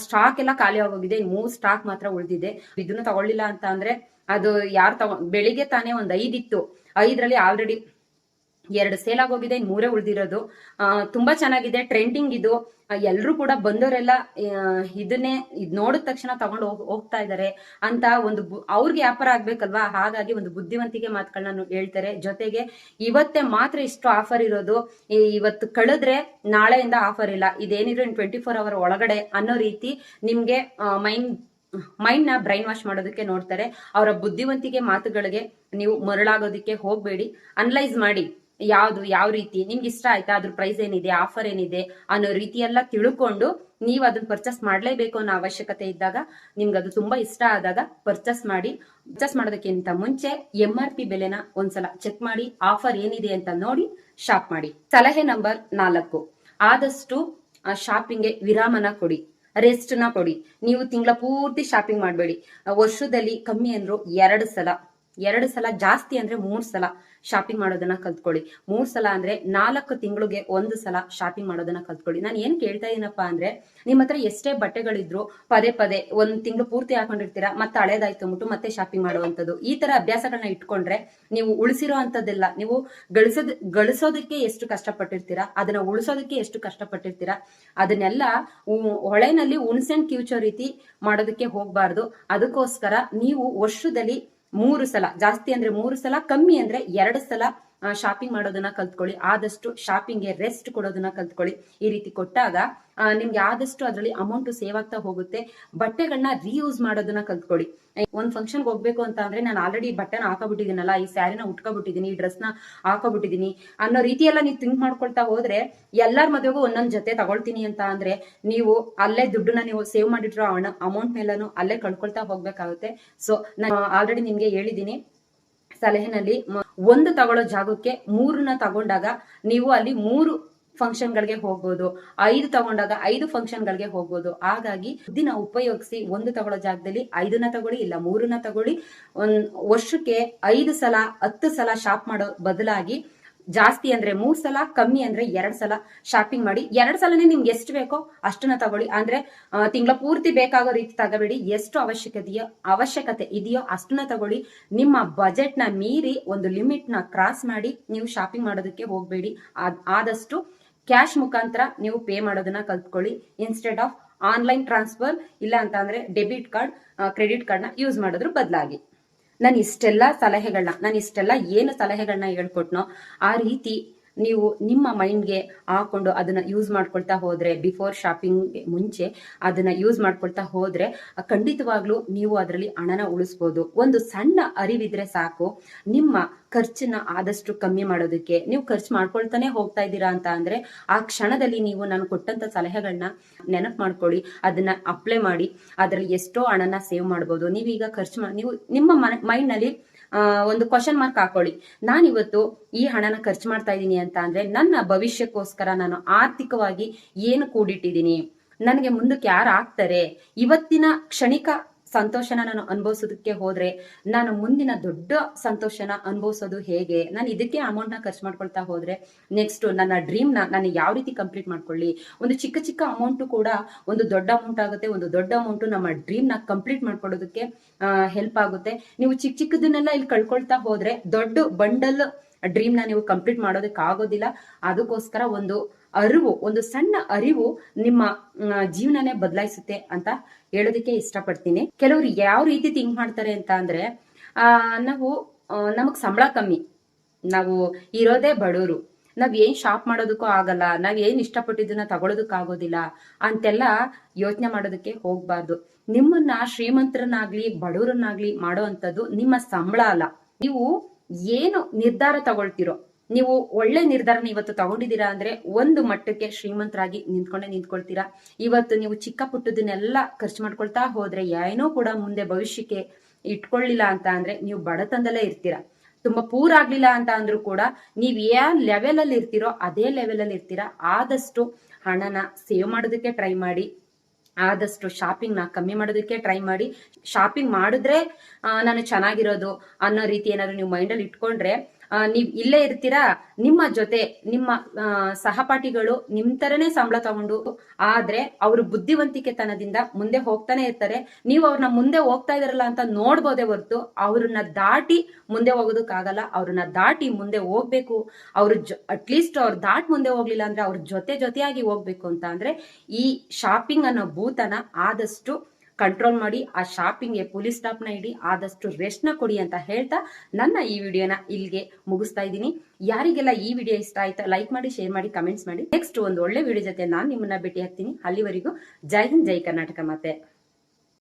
Speaker 1: ಸ್ಟಾಕ್ ಎಲ್ಲ ಖಾಲಿ ಆಗೋಗಿದೆ, ಇನ್ 3 ಸ್ಟಾಕ್ ಮಾತ್ರ ಉಳಿದಿದೆ, ಇದನ್ನು ತಗೊಳ್ಳಿಲ್ಲ ಅಂತ ಅಂದ್ರೆ ಅದು ಯಾರು ಬೆಳಿಗ್ಗೆ ತಾನೇ ಒಂದ್ 5 ಇತ್ತು, 5ರಲ್ಲಿ ಆಲ್ರೆಡಿ 2 ಸೇಲ್ ಆಗೋಗಿದೆ, 3 ಉಳಿದಿರೋದು. ತುಂಬಾ ಚೆನ್ನಾಗಿದೆ, ಟ್ರೆಂಡಿಂಗ್ ಇದು. ಎಲ್ರು ಕೂಡ ಬಂದವರೆಲ್ಲ ಇದನ್ನೇ ನೋಡಿದ ತಕ್ಷಣ ತಗೊಂಡು ಹೋಗ್ತಾ ಇದಾರೆ ಅಂತ ಒಂದು ಅವ್ರಿಗೆ ವ್ಯಾಪಾರ ಆಗ್ಬೇಕಲ್ವಾ, ಹಾಗಾಗಿ ಒಂದು ಬುದ್ಧಿವಂತಿಕೆ ಮಾತುಗಳನ್ನ ಹೇಳ್ತಾರೆ. ಜೊತೆಗೆ ಇವತ್ತೇ ಮಾತ್ರ ಇಷ್ಟು ಆಫರ್ ಇರೋದು, ಇವತ್ತು ಕಳೆದ್ರೆ ನಾಳೆಯಿಂದ ಆಫರ್ ಇಲ್ಲ, ಇದೇನಿದ್ರು 24 ಅವರ್ ಒಳಗಡೆ ಅನ್ನೋ ರೀತಿ ನಿಮ್ಗೆ ಮೈಂಡ್ ನ ಬ್ರೈನ್ ವಾಶ್ ಮಾಡೋದಕ್ಕೆ ನೋಡ್ತಾರೆ. ಅವರ ಬುದ್ಧಿವಂತಿಕೆ ಮಾತುಗಳಿಗೆ ನೀವು ಮರಳಾಗೋದಕ್ಕೆ ಹೋಗ್ಬೇಡಿ. ಅನಲೈಸ್ ಮಾಡಿ, ಯಾವ ರೀತಿ ನಿಮ್ಗೆ ಇಷ್ಟ ಆಯ್ತಾ, ಅದ್ರ ಪ್ರೈಸ್ ಏನಿದೆ, ಆಫರ್ ಏನಿದೆ ಅನ್ನೋ ರೀತಿ ಎಲ್ಲ ತಿಳ್ಕೊಂಡು ನೀವು ಅದನ್ನ ಪರ್ಚೇಸ್ ಮಾಡ್ಲೇಬೇಕು ಅನ್ನೋ ಅವಶ್ಯಕತೆ ಇದ್ದಾಗ, ನಿಮ್ಗೆ ಅದು ತುಂಬಾ ಇಷ್ಟ ಆದಾಗ ಪರ್ಚೇಸ್ ಮಾಡಿ. ಪರ್ಚೇಸ್ ಮಾಡೋದಕ್ಕಿಂತ ಮುಂಚೆ MRP ಬೆಲೆನ ಒಂದ್ಸಲ ಚೆಕ್ ಮಾಡಿ, ಆಫರ್ ಏನಿದೆ ಅಂತ ನೋಡಿ ಶಾಪ್ ಮಾಡಿ. ಸಲಹೆ ನಂಬರ್ 4, ಆದಷ್ಟು ಶಾಪಿಂಗ್ಗೆ ವಿರಾಮನ ಕೊಡಿ, ರೆಸ್ಟ್ ನ ಕೊಡಿ. ನೀವು ತಿಂಗಳ ಪೂರ್ತಿ ಶಾಪಿಂಗ್ ಮಾಡಬೇಡಿ. ವರ್ಷದಲ್ಲಿ ಕಮ್ಮಿ ಅಂದ್ರು 2 ಸಲ, ಜಾಸ್ತಿ ಅಂದ್ರೆ 3 ಸಲ ಶಾಪಿಂಗ್ ಮಾಡೋದನ್ನ ಕಲ್ತ್ಕೊಳ್ಳಿ. 3 ಸಲ ಅಂದ್ರೆ 4 ತಿಂಗಳಿಗೆ 1 ಸಲ ಶಾಪಿಂಗ್ ಮಾಡೋದನ್ನ ಕಲ್ತ್ಕೊಳ್ಳಿ. ನಾನು ಏನ್ ಕೇಳ್ತಾ ಇದೀನಪ್ಪ ಅಂದ್ರೆ, ನಿಮ್ಮ ಹತ್ರ ಎಷ್ಟೇ ಬಟ್ಟೆಗಳಿದ್ರು ಪದೇ 1 ತಿಂಗಳು ಪೂರ್ತಿ ಹಾಕೊಂಡಿರ್ತೀರಾ, ಮತ್ತೆ ಹಳೇದಾಯ್ತು ಅಂದ್ಬಿಟ್ಟು ಮತ್ತೆ ಶಾಪಿಂಗ್ ಮಾಡುವಂಥದ್ದು. ಈ ತರ ಅಭ್ಯಾಸಗಳನ್ನ ಇಟ್ಕೊಂಡ್ರೆ ನೀವು ಉಳಿಸಿರೋ ಅಂತದ್ದೆಲ್ಲ, ನೀವು ಗಳಿಸೋದಕ್ಕೆ ಎಷ್ಟು ಕಷ್ಟಪಟ್ಟಿರ್ತೀರಾ, ಅದನ್ನ ಉಳಿಸೋದಕ್ಕೆ ಎಷ್ಟು ಕಷ್ಟಪಟ್ಟಿರ್ತೀರಾ, ಅದನ್ನೆಲ್ಲ ಹೊಳೆನಲ್ಲಿ ಹುಣಸೆನ್ ಕಿವುಚೋ ರೀತಿ ಮಾಡೋದಕ್ಕೆ ಹೋಗ್ಬಾರ್ದು. ಅದಕ್ಕೋಸ್ಕರ ನೀವು ವರ್ಷದಲ್ಲಿ 3 ಸಲ, ಜಾಸ್ತಿ ಅಂದ್ರೆ 3 ಸಲ, ಕಮ್ಮಿ ಅಂದ್ರೆ 2 ಸಲ ಶಾಪಿಂಗ್ ಮಾಡೋದನ್ನ ಕಲ್ತ್ಕೊಳ್ಳಿ. ಆದಷ್ಟು ಶಾಪಿಂಗ್ಗೆ ರೆಸ್ಟ್ ಕೊಡೋದನ್ನ ಕಲ್ತ್ಕೊಳ್ಳಿ. ಈ ರೀತಿ ಕೊಟ್ಟಾಗ ನಿಮ್ಗೆ ಆದಷ್ಟು ಅದರಲ್ಲಿ ಅಮೌಂಟ್ ಸೇವ್ ಆಗ್ತಾ ಹೋಗುತ್ತೆ. ಬಟ್ಟೆಗಳನ್ನ ರೀಯೂಸ್ ಮಾಡೋದನ್ನ ಕಲ್ತ್ಕೊಳ್ಳಿ. ಒಂದ್ ಫಂಕ್ಷನ್ಗೆ ಹೋಗ್ಬೇಕು ಅಂತ ಅಂದ್ರೆ, ನಾನು ಆಲ್ರೆಡಿ ಬಟ್ಟೆನ ಹಾಕೋಬಿಟ್ಟಿದ್ದೀನಲ್ಲ, ಈ ಸ್ಯಾರಿನ ಉಟ್ಕೊಬಿಟ್ಟಿದೀನಿ, ಈ ಡ್ರೆಸ್ನ ಹಾಕೋಬಿಟ್ಟಿದೀನಿ ಅನ್ನೋ ರೀತಿ ಎಲ್ಲ ನೀವು ಥಿಂಕ್ ಮಾಡ್ಕೊಳ್ತಾ ಹೋದ್ರೆ, ಎಲ್ಲಾರ ಮದುವೆಗೂ ಒಂದೊಂದ್ ಜೊತೆ ತಗೊಳ್ತೀನಿ ಅಂತ ಅಂದ್ರೆ ನೀವು ಅಲ್ಲೇ ದುಡ್ಡನ್ನ ನೀವು ಸೇವ್ ಮಾಡಿಟ್ರೋ ಅಮೌಂಟ್ ಮೇಲೂ ಅಲ್ಲೇ ಕಳ್ಕೊಳ್ತಾ ಹೋಗ್ಬೇಕಾಗುತ್ತೆ. ಸೊ ನಾನು ಆಲ್ರೆಡಿ ನಿಮ್ಗೆ ಹೇಳಿದೀನಿ ಸಲಹೆನಲ್ಲಿ, 1 ತಗೊಳ್ಳೋ ಜಾಗಕ್ಕೆ 3ನ ತಗೊಂಡಾಗ ನೀವು ಅಲ್ಲಿ 3 ಫಂಕ್ಷನ್ ಗಳಿಗೆ ಹೋಗ್ಬೋದು, 5 ತಗೊಂಡಾಗ 5 ಫಂಕ್ಷನ್ ಗಳಿಗೆ ಹೋಗ್ಬೋದು. ಹಾಗಾಗಿ ದಿನ ಉಪಯೋಗಿಸಿ, 1 ತಗೊಳ್ಳೋ ಜಾಗದಲ್ಲಿ 5ನ ತಗೊಳ್ಳಿ, ಇಲ್ಲ 3ನ ತಗೊಳ್ಳಿ. ವರ್ಷಕ್ಕೆ 5 ಸಲ 10 ಸಲ ಶಾಪ್ ಮಾಡೋ ಬದಲಾಗಿ ಜಾಸ್ತಿ ಅಂದ್ರೆ 3 ಸಲ, ಕಮ್ಮಿ ಅಂದ್ರೆ 2 ಸಲ ಶಾಪಿಂಗ್ ಮಾಡಿ. 2 ಸಲನೇ ನಿಮ್ಗೆ ಎಷ್ಟು ಬೇಕೋ ಅಷ್ಟನ್ನ ತಗೊಳ್ಳಿ. ಅಂದ್ರೆ ತಿಂಗಳ ಪೂರ್ತಿ ಬೇಕಾಗೋ ರೀತಿ ತಗೋಬೇಡಿ. ಎಷ್ಟು ಅವಶ್ಯಕತೆ ಇದೆಯೋ ಅಷ್ಟನ್ನ ತಗೊಳ್ಳಿ. ನಿಮ್ಮ ಬಜೆಟ್ ನ ಮೀರಿ ಒಂದು ಲಿಮಿಟ್ ನ ಕ್ರಾಸ್ ಮಾಡಿ ನೀವು ಶಾಪಿಂಗ್ ಮಾಡೋದಕ್ಕೆ ಹೋಗ್ಬೇಡಿ. ಆದಷ್ಟು ಕ್ಯಾಶ್ ಮುಖಾಂತರ ನೀವು ಪೇ ಮಾಡೋದನ್ನ ಕಲ್ತ್ಕೊಳ್ಳಿ, ಇನ್ಸ್ಟೆಡ್ ಆಫ್ ಆನ್ಲೈನ್ ಟ್ರಾನ್ಸ್ಫರ್, ಇಲ್ಲ ಅಂತ ಅಂದ್ರೆ ಡೆಬಿಟ್ ಕಾರ್ಡ್, ಕ್ರೆಡಿಟ್ ಕಾರ್ಡ್ ನ ಯೂಸ್ ಮಾಡೋದ್ರ ಬದಲಾಗಿ. ನಾನು ಇಷ್ಟೆಲ್ಲ ಏನು ಸಲಹೆಗಳನ್ನ ಹೇಳ್ಕೊಟ್ನೋ ಆ ರೀತಿ ನೀವು ನಿಮ್ಮ ಮೈಂಡ್ಗೆ ಹಾಕೊಂಡು ಅದನ್ನ ಯೂಸ್ ಮಾಡ್ಕೊಳ್ತಾ ಹೋದ್ರೆ, ಬಿಫೋರ್ ಶಾಪಿಂಗ್ ಮುಂಚೆ ಅದನ್ನ ಯೂಸ್ ಮಾಡ್ಕೊಳ್ತಾ ಹೋದ್ರೆ ಖಂಡಿತವಾಗ್ಲೂ ನೀವು ಅದರಲ್ಲಿ ಹಣನ ಉಳಿಸ್ಬೋದು. ಒಂದು ಸಣ್ಣ ಅರಿವಿದ್ರೆ ಸಾಕು, ನಿಮ್ಮ ಖರ್ಚನ್ನ ಆದಷ್ಟು ಕಮ್ಮಿ ಮಾಡೋದಕ್ಕೆ. ನೀವು ಖರ್ಚು ಮಾಡ್ಕೊಳ್ತಾನೆ ಹೋಗ್ತಾ ಇದ್ದೀರಾ ಅಂತ ಅಂದ್ರೆ, ಆ ಕ್ಷಣದಲ್ಲಿ ನೀವು ನಾನು ಕೊಟ್ಟಂತ ಸಲಹೆಗಳನ್ನ ನೆನಪು ಮಾಡ್ಕೊಳ್ಳಿ, ಅದನ್ನ ಅಪ್ಲೈ ಮಾಡಿ, ಅದರಲ್ಲಿ ಎಷ್ಟೋ ಹಣನ ಸೇವ್ ಮಾಡ್ಬೋದು. ನೀವೀಗ ನೀವು ನಿಮ್ಮ ಮೈಂಡ್ ನಲ್ಲಿ ಒಂದು ಕ್ವಶನ್ ಮಾರ್ಕ್ ಹಾಕೊಳ್ಳಿ, ನಾನಿವತ್ತು ಈ ಹಣನ ಖರ್ಚು ಮಾಡ್ತಾ ಇದ್ದೀನಿ ಅಂತ ಅಂದ್ರೆ ನನ್ನ ಭವಿಷ್ಯಕ್ಕೋಸ್ಕರ ನಾನು ಆರ್ಥಿಕವಾಗಿ ಏನು ಕೂಡಿಟ್ಟಿದ್ದೀನಿ, ನನಗೆ ಮುಂದಕ್ಕೆ ಯಾರು ಆಗ್ತಾರೆ, ಇವತ್ತಿನ ಕ್ಷಣಿಕ ಸಂತೋಷನ ನಾನು ಅನುಭವಿಸೋದಕ್ಕೆ ಹೋದ್ರೆ ನಾನು ಮುಂದಿನ ದೊಡ್ಡ ಸಂತೋಷನ ಅನುಭವಿಸೋದು ಹೇಗೆ, ನಾನು ಇದಕ್ಕೆ ಅಮೌಂಟ್ ನ ಖರ್ಚು ಮಾಡ್ಕೊಳ್ತಾ ಹೋದ್ರೆ ನೆಕ್ಸ್ಟ್ ನನ್ನ ಡ್ರೀಮ್ ನಾನು ಯಾವ ರೀತಿ ಕಂಪ್ಲೀಟ್ ಮಾಡ್ಕೊಳ್ಳಿ. ಒಂದು ಚಿಕ್ಕ ಅಮೌಂಟ್ ಕೂಡ ಒಂದು ದೊಡ್ಡ ಅಮೌಂಟ್ ಆಗುತ್ತೆ. ಒಂದು ದೊಡ್ಡ ಅಮೌಂಟ್ ನಮ್ಮ ಡ್ರೀಮ್ ನ ಕಂಪ್ಲೀಟ್ ಮಾಡ್ಕೊಳ್ಳೋದಕ್ಕೆ ಹೆಲ್ಪ್ ಆಗುತ್ತೆ. ನೀವು ಚಿಕ್ಕದನ್ನೆಲ್ಲ ಇಲ್ಲಿ ಕಳ್ಕೊಳ್ತಾ ಹೋದ್ರೆ ದೊಡ್ಡ ಬಂಡಲ್ ಡ್ರೀಮ್ ನ ನೀವು ಕಂಪ್ಲೀಟ್ ಮಾಡೋದಕ್ಕೆ ಆಗೋದಿಲ್ಲ. ಅದಕ್ಕೋಸ್ಕರ ಒಂದು ಸಣ್ಣ ಅರಿವು ನಿಮ್ಮ ಜೀವನನೇ ಬದಲಾಯಿಸುತ್ತೆ ಅಂತ ಹೇಳೋದಕ್ಕೆ ಇಷ್ಟಪಡ್ತೀನಿ. ಕೆಲವರು ಯಾವ ರೀತಿ ಥಿಂಕ್ ಮಾಡ್ತಾರೆ ಅಂತ ಅಂದ್ರೆ, ನಮಗ್ ಸಂಬಳ ಕಮ್ಮಿ, ನಾವು ಇರೋದೇ ಬಡವರು, ನಾವ್ ಏನ್ ಶಾಪ್ ಮಾಡೋದಕ್ಕೂ ಆಗಲ್ಲ, ನಾವ್ ಏನ್ ಇಷ್ಟಪಟ್ಟಿದ್ದನ್ನ ತಗೊಳೋದಕ್ ಆಗೋದಿಲ್ಲ ಅಂತೆಲ್ಲ ಯೋಚನೆ ಮಾಡೋದಕ್ಕೆ ಹೋಗ್ಬಾರ್ದು. ನಿಮ್ಮನ್ನ ಶ್ರೀಮಂತರನ್ನಾಗ್ಲಿ ಬಡವರನ್ನಾಗ್ಲಿ ಮಾಡೋ ಅಂತದ್ದು ನಿಮ್ಮ ಸಂಬಳ ಅಲ್ಲ. ನೀವು ಏನು ನಿರ್ಧಾರ ತಗೊಳ್ತಿರೋ, ನೀವು ಒಳ್ಳೆ ನಿರ್ಧಾರನ ಇವತ್ತು ತಗೊಂಡಿದ್ದೀರಾ ಅಂದ್ರೆ ಒಂದು ಮಟ್ಟಕ್ಕೆ ಶ್ರೀಮಂತರಾಗಿ ನಿಂತ್ಕೊಳ್ತೀರಾ. ಇವತ್ತು ನೀವು ಚಿಕ್ಕ ಪುಟ್ಟದನ್ನೆಲ್ಲ ಖರ್ಚು ಮಾಡ್ಕೊಳ್ತಾ ಹೋದ್ರೆ ಏನೋ ಕೂಡ ಮುಂದೆ ಭವಿಷ್ಯಕ್ಕೆ ಇಟ್ಕೊಳ್ಳಿಲ್ಲ ಅಂತ ಅಂದ್ರೆ ನೀವು ಬಡತನದಲ್ಲೇ ಇರ್ತೀರಾ. ತುಂಬಾ ಪೂರ್ ಆಗ್ಲಿಲ್ಲ ಅಂತ ಅಂದ್ರೂ ಕೂಡ ನೀವ್ ಯಾವ ಲೆವೆಲ್ ಅಲ್ಲಿ ಇರ್ತೀರೋ ಅದೇ ಲೆವೆಲ್ ಅಲ್ಲಿ ಇರ್ತೀರಾ. ಆದಷ್ಟು ಹಣನ ಸೇವ್ ಮಾಡೋದಕ್ಕೆ ಟ್ರೈ ಮಾಡಿ, ಆದಷ್ಟು ಶಾಪಿಂಗ್ ನ ಕಮ್ಮಿ ಮಾಡೋದಕ್ಕೆ ಟ್ರೈ ಮಾಡಿ. ಶಾಪಿಂಗ್ ಮಾಡಿದ್ರೆ ನಾನು ಚೆನ್ನಾಗಿರೋದು ಅನ್ನೋ ರೀತಿ ಏನಾದ್ರು ನೀವು ಮೈಂಡ್ ಅಲ್ಲಿ ಇಟ್ಕೊಂಡ್ರೆ ನೀವ್ ಇಲ್ಲೇ ಇರ್ತೀರಾ, ನಿಮ್ಮ ಜೊತೆ ನಿಮ್ಮ ಸಹಪಾಠಿಗಳು ನಿಮ್ ತರನೇ ಸಂಬಳ ತಗೊಂಡು ಆದ್ರೆ ಅವರು ಬುದ್ಧಿವಂತಿಕೆ ತನದಿಂದ ಮುಂದೆ ಹೋಗ್ತಾನೆ ಇರ್ತಾರೆ. ನೀವು ಅವ್ರನ್ನ ಮುಂದೆ ಹೋಗ್ತಾ ಇದಾರಲ್ಲ ಅಂತ ನೋಡ್ಬೋದೇ ಹೊರತು ಅವ್ರನ್ನ ದಾಟಿ ಮುಂದೆ ಹೋಗೋದಕ್ಕಾಗಲ್ಲ. ಅವ್ರನ್ನ ದಾಟಿ ಮುಂದೆ ಹೋಗ್ಬೇಕು. ಅವ್ರ ಅಟ್ಲೀಸ್ಟ್ ಅವ್ರ ದಾಟ್ ಮುಂದೆ ಹೋಗ್ಲಿಲ್ಲ ಅಂದ್ರೆ ಅವ್ರ ಜೊತೆಯಾಗಿ ಹೋಗ್ಬೇಕು ಅಂತ ಅಂದ್ರೆ ಈ ಶಾಪಿಂಗ್ ಅನ್ನೋ ಭೂತನ ಆದಷ್ಟು ಕಂಟ್ರೋಲ್ ಮಾಡಿ, ಆ ಶಾಪಿಂಗ್ಗೆ ಪೊಲೀಸ್ ಸ್ಟಾಪ್ ನ ಇಡಿ, ಆದಷ್ಟು ರೆಸ್ಟ್ ನ ಕೊಡಿ ಅಂತ ಹೇಳ್ತಾ ನನ್ನ ಈ ವಿಡಿಯೋನ ಇಲ್ಲಿಗೆ ಮುಗಿಸ್ತಾ ಇದ್ದೀನಿ. ಯಾರಿಗೆಲ್ಲ ಈ ವಿಡಿಯೋ ಇಷ್ಟ ಆಯ್ತಾ ಲೈಕ್ ಮಾಡಿ, ಶೇರ್ ಮಾಡಿ, ಕಮೆಂಟ್ಸ್ ಮಾಡಿ. ನೆಕ್ಸ್ಟ್ ಒಂದು ಒಳ್ಳೆ ವಿಡಿಯೋ ಜೊತೆ ನಾನು ನಿಮ್ಮನ್ನ ಭೇಟಿ ಆಗ್ತೀನಿ. ಅಲ್ಲಿವರೆಗೂ ಜೈ ಹಿಂದ್, ಜೈ ಕರ್ನಾಟಕ ಮಾತೆ.